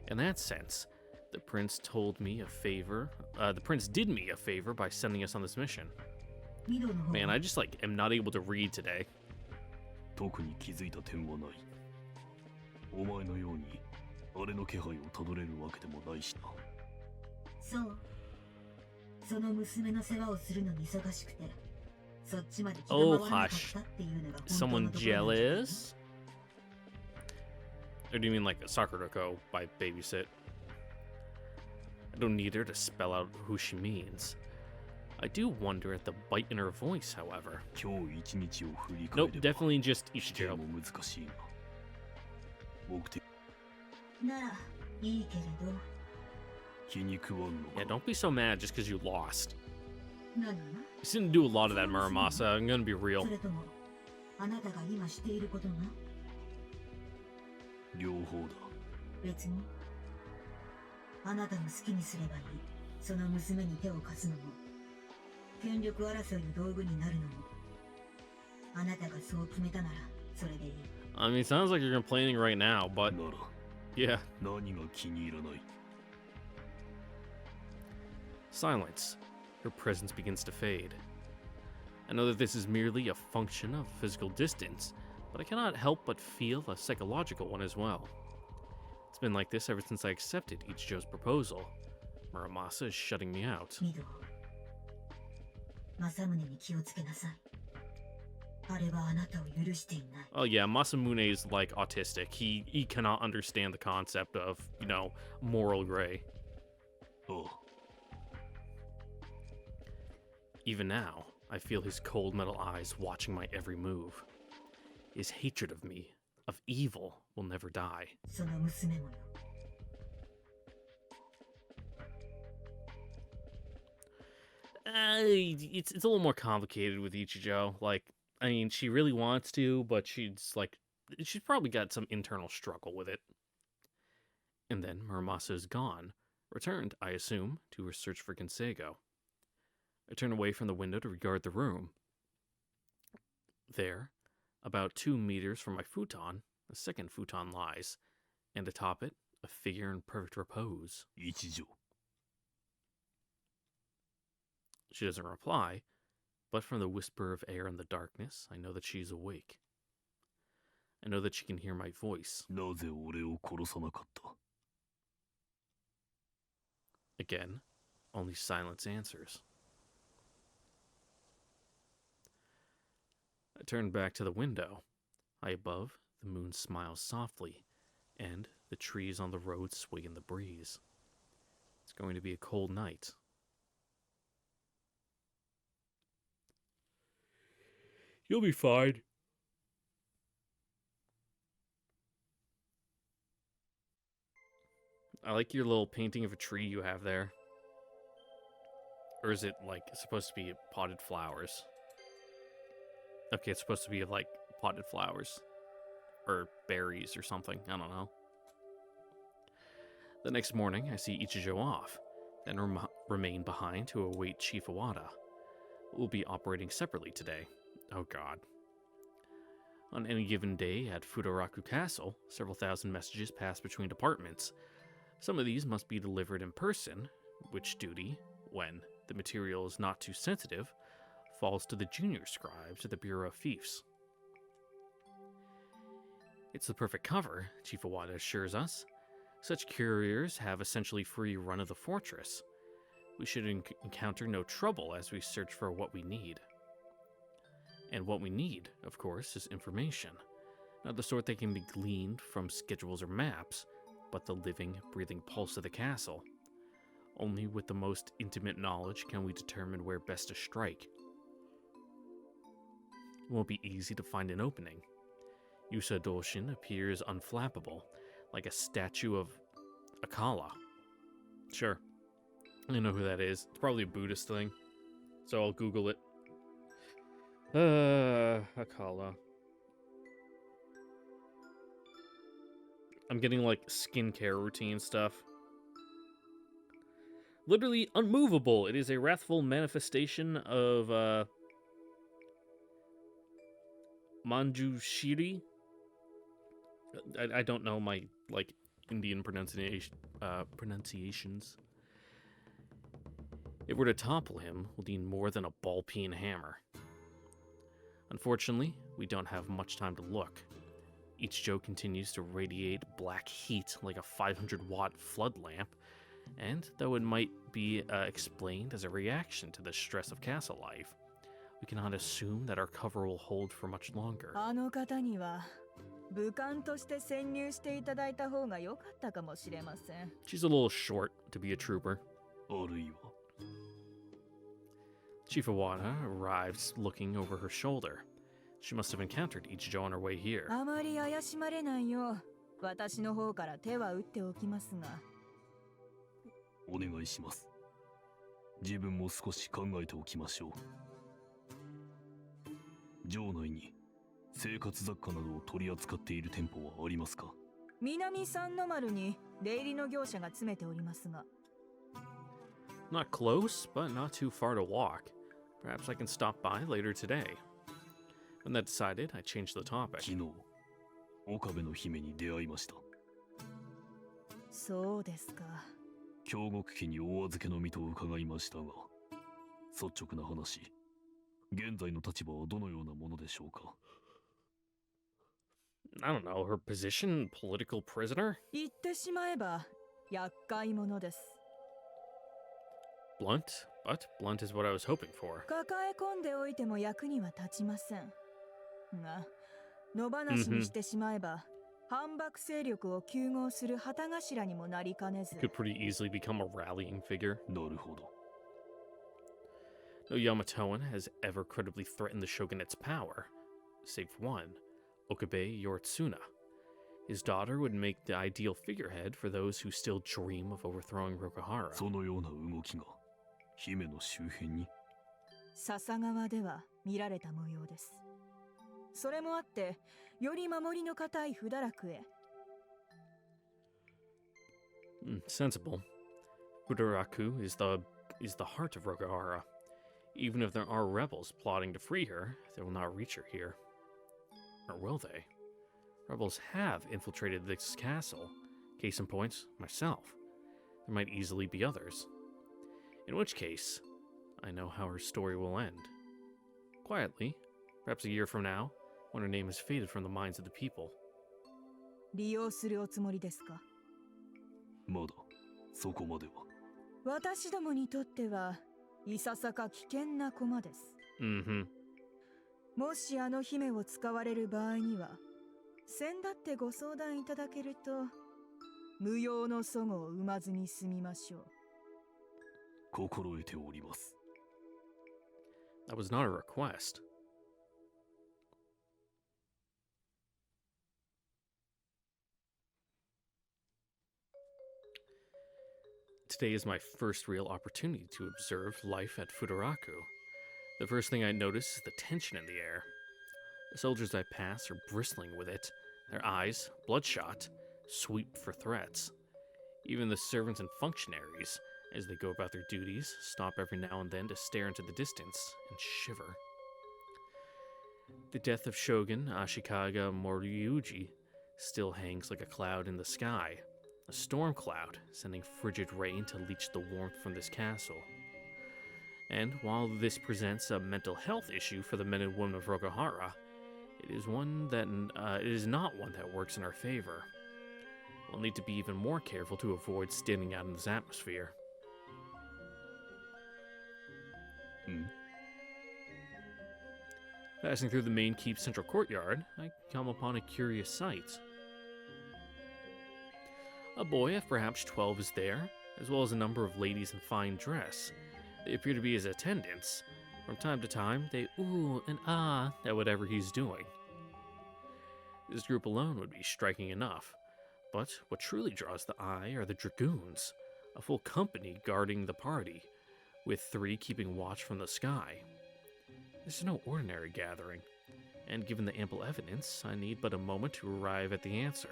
In that sense, the prince did me a favor by sending us on this mission. Man, I just am not able to read today. 特に気づいた点はない。お前のようにあれの気配をたどれるわけでもないしな。そう。その娘の世話をするのに忙しくて、そっちまで気が回らなかったっていうのが本当の Someone ところなんじゃない？ jealous? Or do you mean like Sakurako by babysit? I don't need her to spell out who she means. I do wonder at the bite in her voice, however. 今日一日を振り返 Nope, れば definitely just 否定 Ichijo. も難しいが。目的ならいいけれど。気に食わんの Yeah, か。 don't be so mad just because you lost. 何が？ You didn't do a lot of that, Muramasa. I'm gonna be real. それともあなたが今していることが？両方だ。別に。あなたの好きにすればいい。その娘に手を貸すのも、権力争いの道具になるのも、あなたがそう決めたならそれでいい。I mean, it sounds like you're complaining right now, but なら yeah. 何が気に入らない。 Silence. Her presence begins to fade. I know that this is merely a function of physical distance, but I cannot help but feel a psychological one as well. It's been like this ever since I accepted Ichijo's proposal. Muramasa is shutting me out. ミド、政宗に気をつけなさい。あれはあなたを許していない。 Oh yeah, Masamune is like autistic. He cannot understand the concept of, moral gray. ああ。 Even now, I feel his cold metal eyes watching my every move. His hatred of me, of evil, will never die. その娘もよ。It's a little more complicated with Ichijo. Like, I mean, she really wants to, but she's probably got some internal struggle with it. And then Muramasa is gone, returned, I assume, to her search for Kinsego. I turn away from the window to regard the room. There, about 2 meters from my futon, a second futon lies, and atop it, a figure in perfect repose. Ichijo. She doesn't reply, but from the whisper of air in the darkness, I know that she's awake. I know that she can hear my voice. なぜ俺を殺さなかった? Again, only silence answers. I turn back to the window. High above, the moon smiles softly, and the trees on the road sway in the breeze. It's going to be a cold night. You'll be fine. I like your little painting of a tree you have there. Or is it, like, supposed to be potted flowers? Okay, it's supposed to be, like, potted flowers. Or berries or something. I don't know. The next morning, I see Ichijo off, then remain behind to await Chief Iwata. We'll be operating separately today. Oh god. On any given day at Furaku Castle, several thousand messages pass between departments. Some of these must be delivered in person, which duty, when the material is not too sensitive, falls to the junior scribes at the Bureau of Fiefs. It's the perfect cover, Chief Iwata assures us. Such couriers have essentially free run of the fortress. We should encounter no trouble as we search for what we need. And what we need, of course, is information. Not the sort that can be gleaned from schedules or maps, but the living, breathing pulse of the castle. Only with the most intimate knowledge can we determine where best to strike. It won't be easy to find an opening. Yusa Doshin appears unflappable, like a statue of Akala. Sure. I know who that is. It's probably a Buddhist thing. So I'll Google it. Akala. I'm getting like skincare routine stuff. Literally unmovable. It is a wrathful manifestation of Manjushri. I don't know my like Indian pronunciations. If we're to topple him, we'll need more than a ball-peen hammer. Unfortunately, we don't have much time to look. Ichijo continues to radiate black heat like a 500-watt flood lamp, and though it might be explained as a reaction to the stress of castle life, we cannot assume that our cover will hold for much longer. あの方には武官として潜入していただいた方が良かったかもしれません。 She's a little short to be a trooper. あるいは Chief Iwata arrives looking over her shoulder. She must have encountered Ichijo on her way here. あまり怪しまれないよう私の方から手は打っておきますが。お願いします。自分も少し考えておきましょう。城内に生活雑貨などを取り扱っている店舗はありますか？南三の丸に出入りの業者が詰めておりますが。Not close, but not too far to walk. Perhaps I can stop by later today. When that decided, I changed the topic. 昨日、岡部の姫に出会いました。そうですか。京極家にお預けの身と伺いましたが、率直な話、現在の立場はどのようなものでしょうか？ I don't know, her position? Political prisoner? 言ってしまえば厄介者です。 Blunt? But blunt is what I was hoping for. 抱え込んでおいても役には立ちません。が、野放しにしてしまえば、反幕勢力を糾合する旗頭にもなりかねず。Could pretty easily become a rallying figure. なるほど。No Yamatoan has ever credibly threatened the shogunate's power, save for one, Okabe Yoritsuna. His daughter would make the ideal figurehead for those who still dream of overthrowing Rokuhara. そのような動きが姫の周辺に。笹川では見られた模様です。それもあって、より守りの固い不堕落へ。Sensible. Furaku is the heart of Rogahara. Even if there are rebels plotting to free her, they will not reach her here. Or will they? Rebels have infiltrated this castle. Case in point, myself. There might easily be others. In which case, I know how her story will end. Quietly, perhaps a year from now, when her name has faded from the minds of the people. 利用するおつもりですか？まだそこまでは。私どもにとってはいささか危険な駒です。もしあの姫を使われる場合には、先だってご相談いただけると、無用の齟齬を生まずに済みましょう。心得ております。That was not a request. Today is my first real opportunity to observe life at Furaku. The first thing I notice is the tension in the air. The soldiers I pass are bristling with it, their eyes, bloodshot, sweep for threats. Even the servants and functionaries, as they go about their duties, stop every now and then to stare into the distance and shiver. The death of Shogun Ashikaga Moriuji still hangs like a cloud in the sky, a storm cloud sending frigid rain to leach the warmth from this castle. And while this presents a mental health issue for the men and women of Rogahara, it is not one that works in our favor. We'll need to be even more careful to avoid standing out in this atmosphere. Passing through the main keep's central courtyard, I come upon a curious sight. A boy of perhaps 12 is there, as well as a number of ladies in fine dress. They appear to be his attendants. From time to time, they ooh and ah at whatever he's doing. This group alone would be striking enough, but what truly draws the eye are the dragoons, a full company guarding the party, with 3 keeping watch from the sky. This is no ordinary gathering, and given the ample evidence, I need but a moment to arrive at the answer.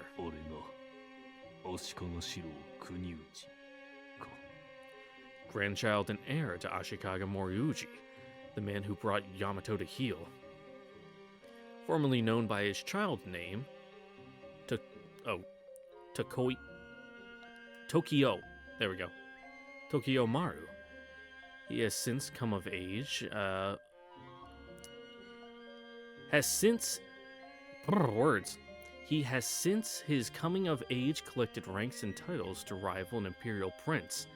Grandchild and heir to Ashikaga Moriuji, the man who brought Yamato to heel. Formerly known by his child name, Tokyo. There we go. Tokyo Maru. He has since come of age, He has since his coming of age collected ranks and titles to rival an imperial prince,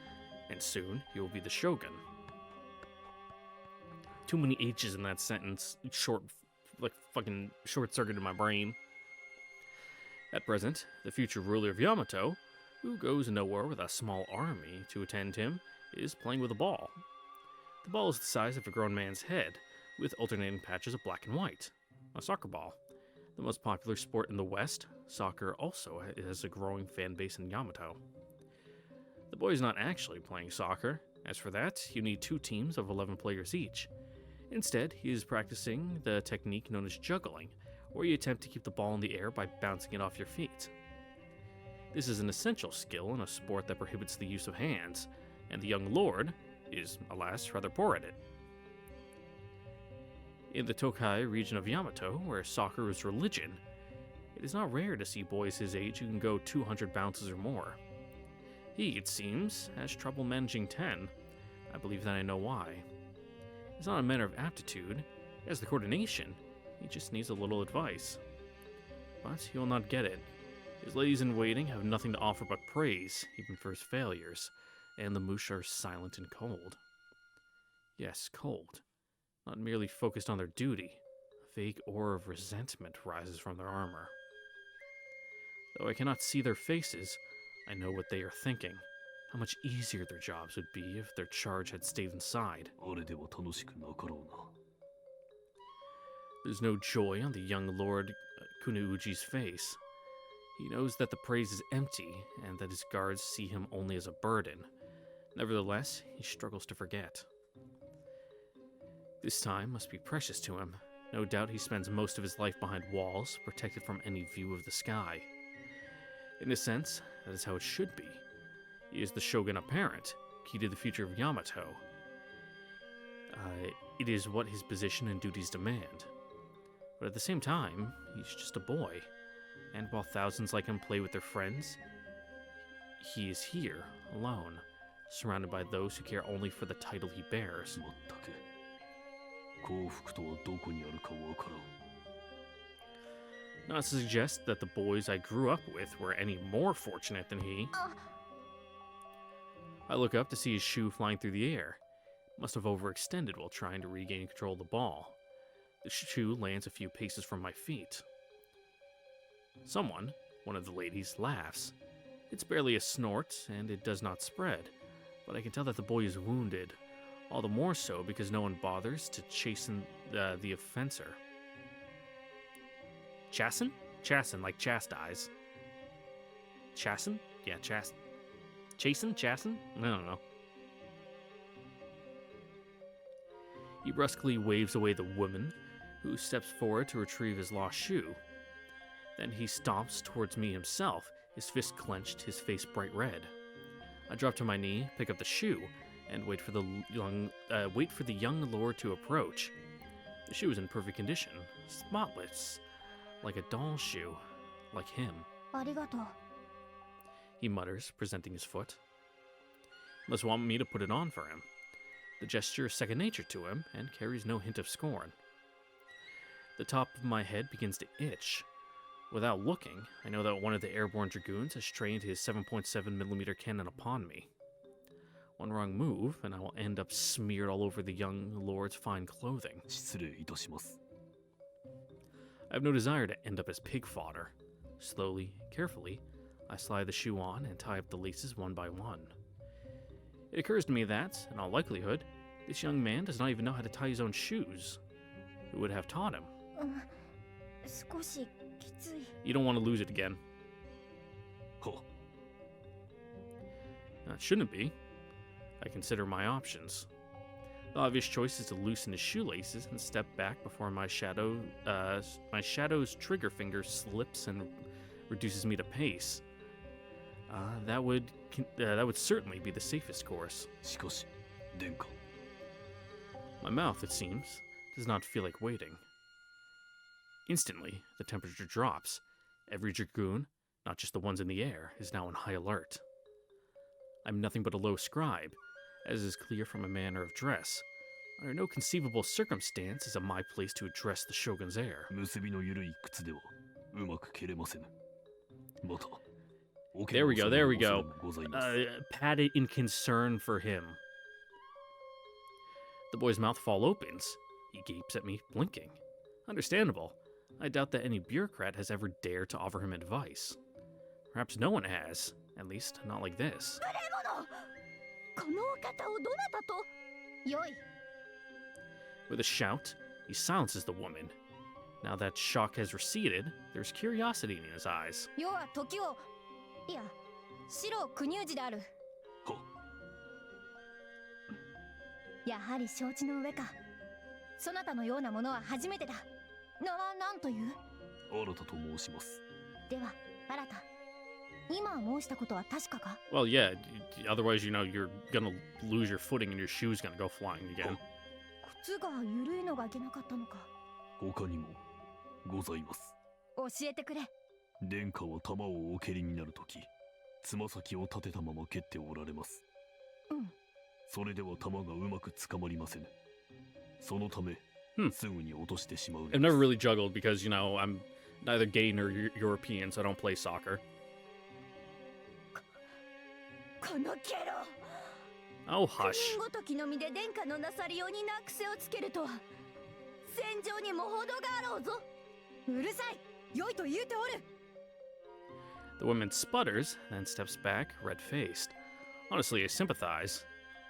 and soon he will be the shogun. Too many H's in that sentence, fucking short-circuited my brain. At present, the future ruler of Yamato, who goes nowhere with a small army to attend him, is playing with a ball. The ball is the size of a grown man's head, with alternating patches of black and white. A soccer ball. The most popular sport in the West, soccer also has a growing fan base in Yamato. The boy is not actually playing soccer. As for that, you need 2 teams of 11 players each. Instead, he is practicing the technique known as juggling, where you attempt to keep the ball in the air by bouncing it off your feet. This is an essential skill in a sport that prohibits the use of hands, and the young lord is, alas, rather poor at it. In the Tokai region of Yamato, where soccer is religion, it is not rare to see boys his age who can go 200 bounces or more. He, it seems, has trouble managing 10. I believe that I know why. It's not a matter of aptitude. He has the coordination. He just needs a little advice. But he will not get it. His ladies-in-waiting have nothing to offer but praise, even for his failures, and the Musha are silent and cold. Yes, cold. Not merely focused on their duty. A vague aura of resentment rises from their armor. Though I cannot see their faces, I know what they are thinking. How much easier their jobs would be if their charge had stayed inside. There's no joy on the young Lord Kunuuji's face. He knows that the praise is empty, and that his guards see him only as a burden. Nevertheless, he struggles to forget. This time must be precious to him. No doubt he spends most of his life behind walls, protected from any view of the sky. In a sense, that is how it should be. He is the Shogun apparent, key to the future of Yamato. It is what his position and duties demand. But at the same time, he's just a boy. And while thousands like him play with their friends, he is here, alone, surrounded by those who care only for the title he bears. Not to suggest that the boys I grew up with were any more fortunate than he. I look up to see his shoe flying through the air. Must have overextended while trying to regain control of the ball. The shoe lands a few paces from my feet. Someone, one of the ladies, laughs. It's barely a snort, and it does not spread, but I can tell that the boy is wounded. All the more so because no one bothers to chasten the offender. Chasten? Chasten, like chastise. Chasten? Yeah, chasten. Chasten? I don't know. He brusquely waves away the woman, who steps forward to retrieve his lost shoe. Then he stomps towards me himself, his fist clenched, his face bright red. I drop to my knee, pick up the shoe, and wait for the young lord to approach. The shoe is in perfect condition, spotless, like a doll shoe, like him. Arigato. He mutters, presenting his foot. Must want me to put it on for him. The gesture is second nature to him, and carries no hint of scorn. The top of my head begins to itch. Without looking, I know that one of the airborne dragoons has trained his 7.7mm cannon upon me. One wrong move, and I will end up smeared all over the young lord's fine clothing. I have no desire to end up as pig fodder. Slowly, carefully, I slide the shoe on and tie up the laces one by one. It occurs to me that, in all likelihood, this young man does not even know how to tie his own shoes. Who would have taught him? You don't want to lose it again. It shouldn't be. I consider my options. The obvious choice is to loosen his shoelaces and step back before my shadow's trigger finger slips and reduces me to pace. That would certainly be the safest course. My mouth, it seems, does not feel like waiting. Instantly, the temperature drops. Every dragoon, not just the ones in the air, is now on high alert. I'm nothing but a low scribe, as is clear from my manner of dress. Under no conceivable circumstance is it my place to address the Shogun's heir. There we go. Padded in concern for him. The boy's mouth opens. He gapes at me, blinking. Understandable. I doubt that any bureaucrat has ever dared to offer him advice. Perhaps no one has. At least, not like this. With a shout, he silences the woman. Now that shock has receded, there's curiosity in his eyes. Well, yeah, otherwise, you're gonna lose your footing and your shoe's gonna go flying again. I've never really juggled because, I'm neither gay nor European, so I don't play soccer. Oh, hush. The woman sputters, then steps back, red-faced. Honestly, I sympathize.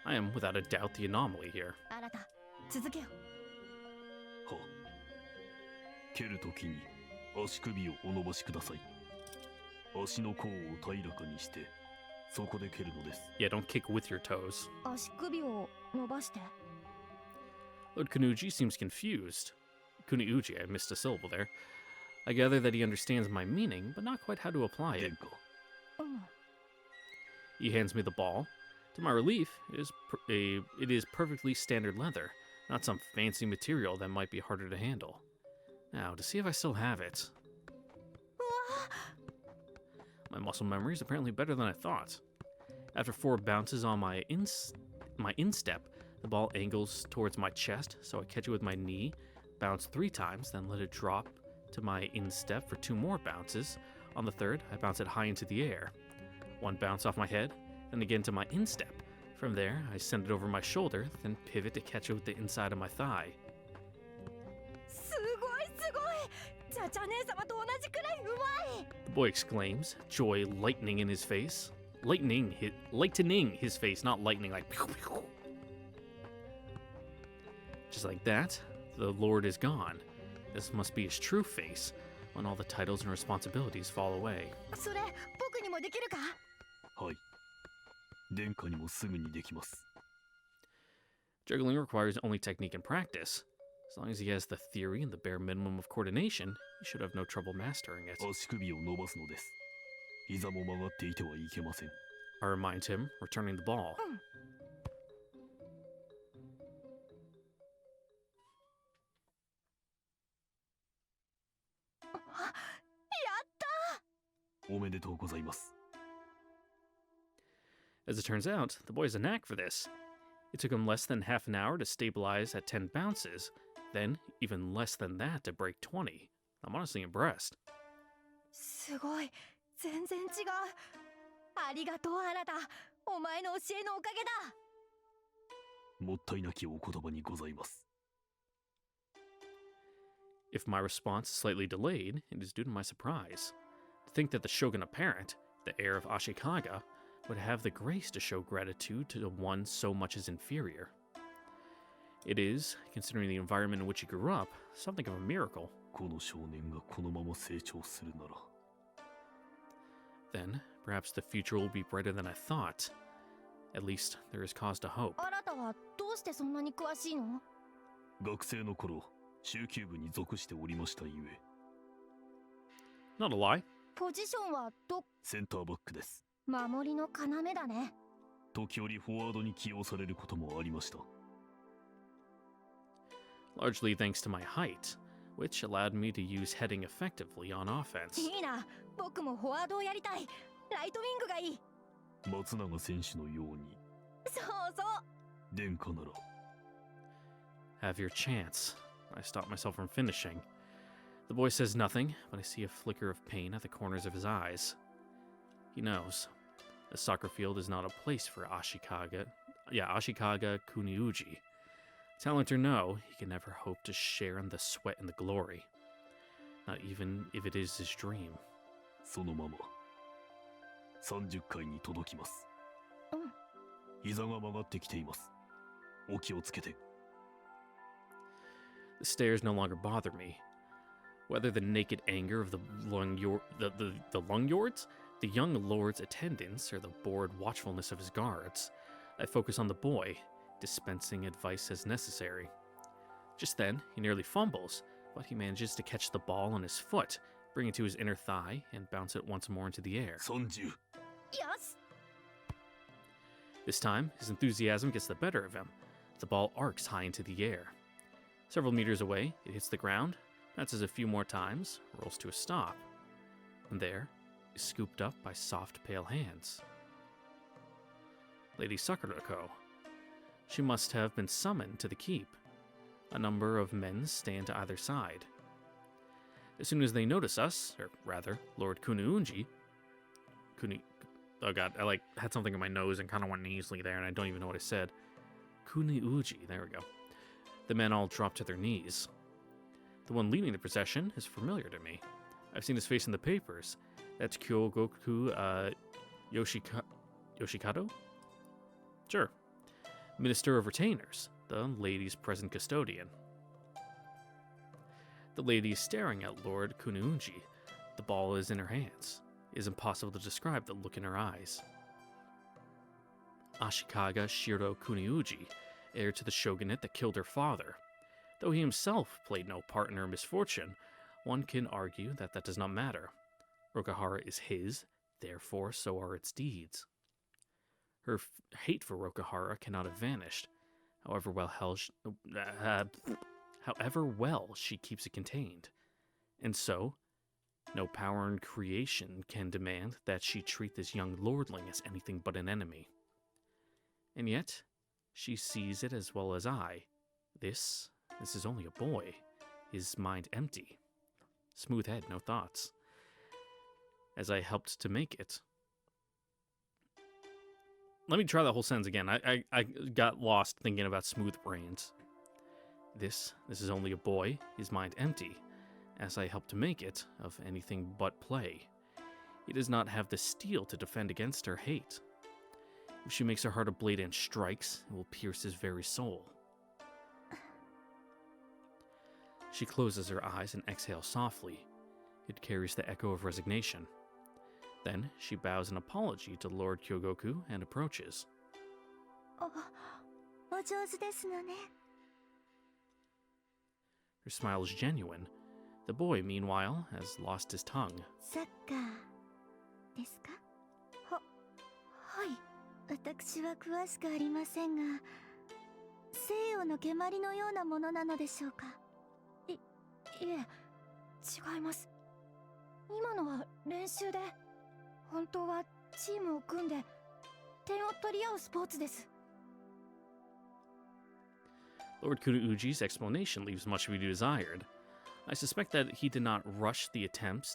I am, without a doubt, the anomaly here. そこで蹴るのです。 Yeah, don't kick with your toes. 足首を伸ばして。 Lord Kunuji seems confused. Kuniuji, I missed a syllable there. I gather that he understands my meaning, but not quite how to apply it. 殿下、 He hands me the ball. To my relief, it is perfectly standard leather, not some fancy material that might be harder to handle. Now, to see if I still have it. My muscle memory is apparently better than I thought. After 4 bounces on my instep, the ball angles towards my chest, so I catch it with my knee, bounce 3 times, then let it drop to my instep for 2 more bounces. On the 3rd, I bounce it high into the air. 1 bounce off my head, then again to my instep. From there, I send it over my shoulder, then pivot to catch it with the inside of my thigh. The boy exclaims, joy lightening in his face. Lightening his face, not lightning like pew, pew. Just like that, the Lord is gone. This must be his true face, when all the titles and responsibilities fall away. それ僕にもできるか？はい。殿下にもすぐにできます。 Juggling requires only technique and practice. As long as he has the theory and the bare minimum of coordination, he should have no trouble mastering it. 足首を伸ばすのです。膝も曲がっていてはいけません。 I remind him, returning the ball. おめでとうございます。 As it turns out, the boy has a knack for this. It took him less than half an hour to stabilize at 10 bounces, then even less than that to break 20. I'm honestly impressed. すごい、全然違う。ありがとうあなた。お前の教えのおかげだ。もったいなきお言葉にございます。 If my response is slightly delayed, it is due to my surprise. To think that the Shogun apparent, the heir of Ashikaga, would have the grace to show gratitude to one so much his inferior. It is, considering the environment in which he grew up, something of a miracle. この少年がこのまま成長するなら。 Then, perhaps the future will be brighter than I thought. At least, there is cause to hope. あなたはどうしてそんなに詳しいの？学生の頃、中級部に属しておりましたゆえ。 Not a lie. ポジションはセンターバックです。 守りの要だね。時折フォワードに起用されることもありました。 Largely thanks to my height, which allowed me to use heading effectively on offense. いいな、僕もフォワードをやりたい。ライトウィングがいい。松永選手のように。そうそう。殿下なら。 Have your chance. I stop myself from finishing. The boy says nothing, but I see a flicker of pain at the corners of his eyes. He knows. The soccer field is not a place for Ashikaga Kuniuji. Talent or no, he can never hope to share in the sweat and the glory. Not even if it is his dream. そのまま30階に届きます。うん。膝が曲がってきています。お気をつけて。 The stairs no longer bother me. Whether the naked anger of the young lord's attendants, or the bored watchfulness of his guards, I focus on the boy, dispensing advice as necessary. Just then, he nearly fumbles, but he manages to catch the ball on his foot, bring it to his inner thigh, and bounce it once more into the air. 30. Yes. This time, his enthusiasm gets the better of him. The ball arcs high into the air. Several meters away, it hits the ground, bounces a few more times, rolls to a stop, and there is scooped up by soft, pale hands. Lady Sakurako. She must have been summoned to the keep. A number of men stand to either side. As soon as they notice us, or rather, Lord Kuniuji, oh god, I had something in my nose and kind of went nasally there, and I don't even know what I said. Kuniuji, there we go. The men all drop to their knees. The one leading the procession is familiar to me. I've seen his face in the papers. That's Kyogoku Yoshikado? Sure. Minister of Retainers, the lady's present custodian. The lady is staring at Lord Kuniuji. The ball is in her hands. It is impossible to describe the look in her eyes. Ashikaga Shiro Kuniuji, heir to the shogunate that killed her father. Though he himself played no part in her misfortune, one can argue that that does not matter. Rokuhara is his, therefore so are its deeds. Her hate for Rokuhara cannot have vanished, however well she keeps it contained. And so, no power in creation can demand that she treat this young lordling as anything but an enemy. And yet, she sees it as well as I. This is only a boy, his mind empty. Smooth head, no thoughts. As I helped to make it. Let me try that whole sentence again. I got lost thinking about smooth brains. This is only a boy, his mind empty, as I helped to make it of anything but play. He does not have the steel to defend against her hate. If she makes her heart a blade and strikes, it will pierce his very soul. She closes her eyes and exhales softly. It carries the echo of resignation. Then she bows an apology to Lord Kyogoku and approaches. Her smile is genuine. The boy, meanwhile, has lost his tongue. Lord Kunuuji's explanation leaves much to be desired. I suspect that he did not rush the attempt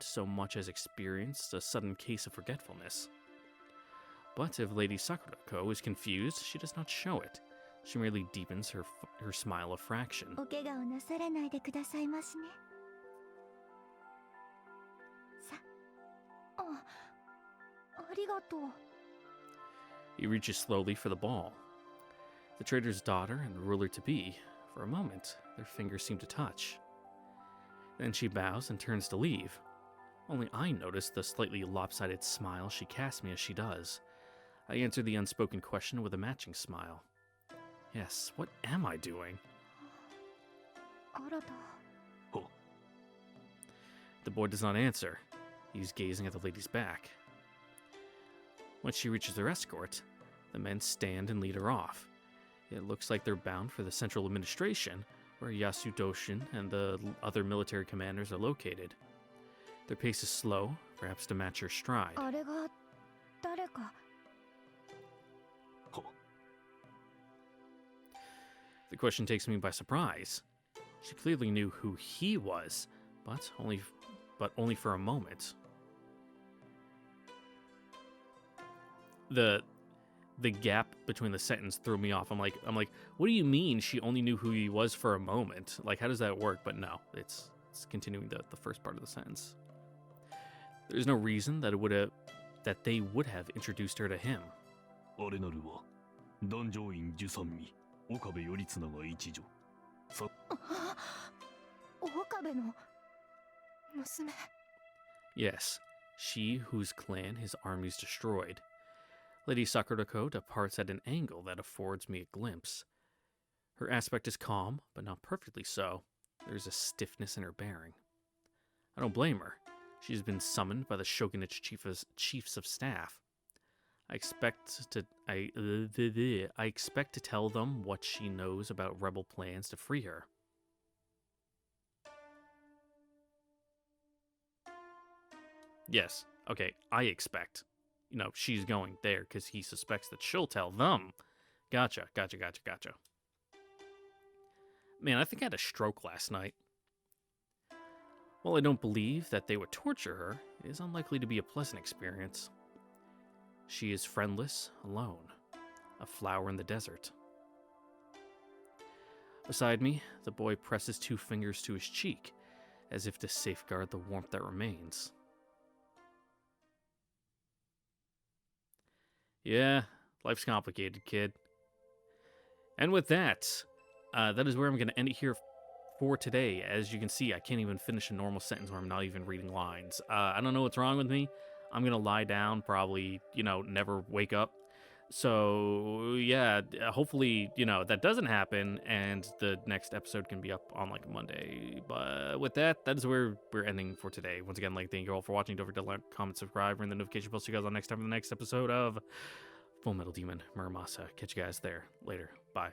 so much as experienced a sudden case of forgetfulness. But if Lady Sakurako is confused, she does not show it. She merely deepens her smile a fraction. He reaches slowly for the ball. The trader's daughter and the ruler-to-be, for a moment, their fingers seem to touch. Then she bows and turns to leave. Only I notice the slightly lopsided smile she casts me as she does. I answer the unspoken question with a matching smile. Yes, what am I doing? Oh. The boy does not answer. He's gazing at the lady's back. When she reaches their escort, the men stand and lead her off. It looks like they're bound for the central administration, where Yasudoshin and the other military commanders are located. Their pace is slow, perhaps to match her stride. The question takes me by surprise. She clearly knew who he was, but only for a moment. The gap between the sentence threw me off. I'm like, what do you mean she only knew who he was for a moment? Like, how does that work? But no, it's continuing the first part of the sentence. There's no reason that they would have introduced her to him. Yes, she whose clan his armies destroyed. Lady Sakurako departs at an angle that affords me a glimpse. Her aspect is calm, but not perfectly so. There's a stiffness in her bearing. I don't blame her. She has been summoned by the shogunate's chiefs of staff. I expect to tell them what she knows about rebel plans to free her. Yes, okay, I expect. She's going there because he suspects that she'll tell them. Gotcha. Man, I think I had a stroke last night. While I don't believe that they would torture her, it is unlikely to be a pleasant experience. She is friendless, alone, a flower in the desert. Beside me, the boy presses 2 fingers to his cheek, as if to safeguard the warmth that remains. Yeah, life's complicated, kid. And with that, that is where I'm going to end it here for today. As you can see, I can't even finish a normal sentence where I'm not even reading lines. I don't know what's wrong with me. I'm going to lie down, probably, never wake up. So, yeah, hopefully, that doesn't happen, and the next episode can be up on, like, Monday. But with that is where we're ending for today. Once again, thank you all for watching. Don't forget to like, comment, subscribe, ring the notification bell so you guys on next time for the next episode of Full Metal Demon Muramasa. Catch you guys there. Later. Bye.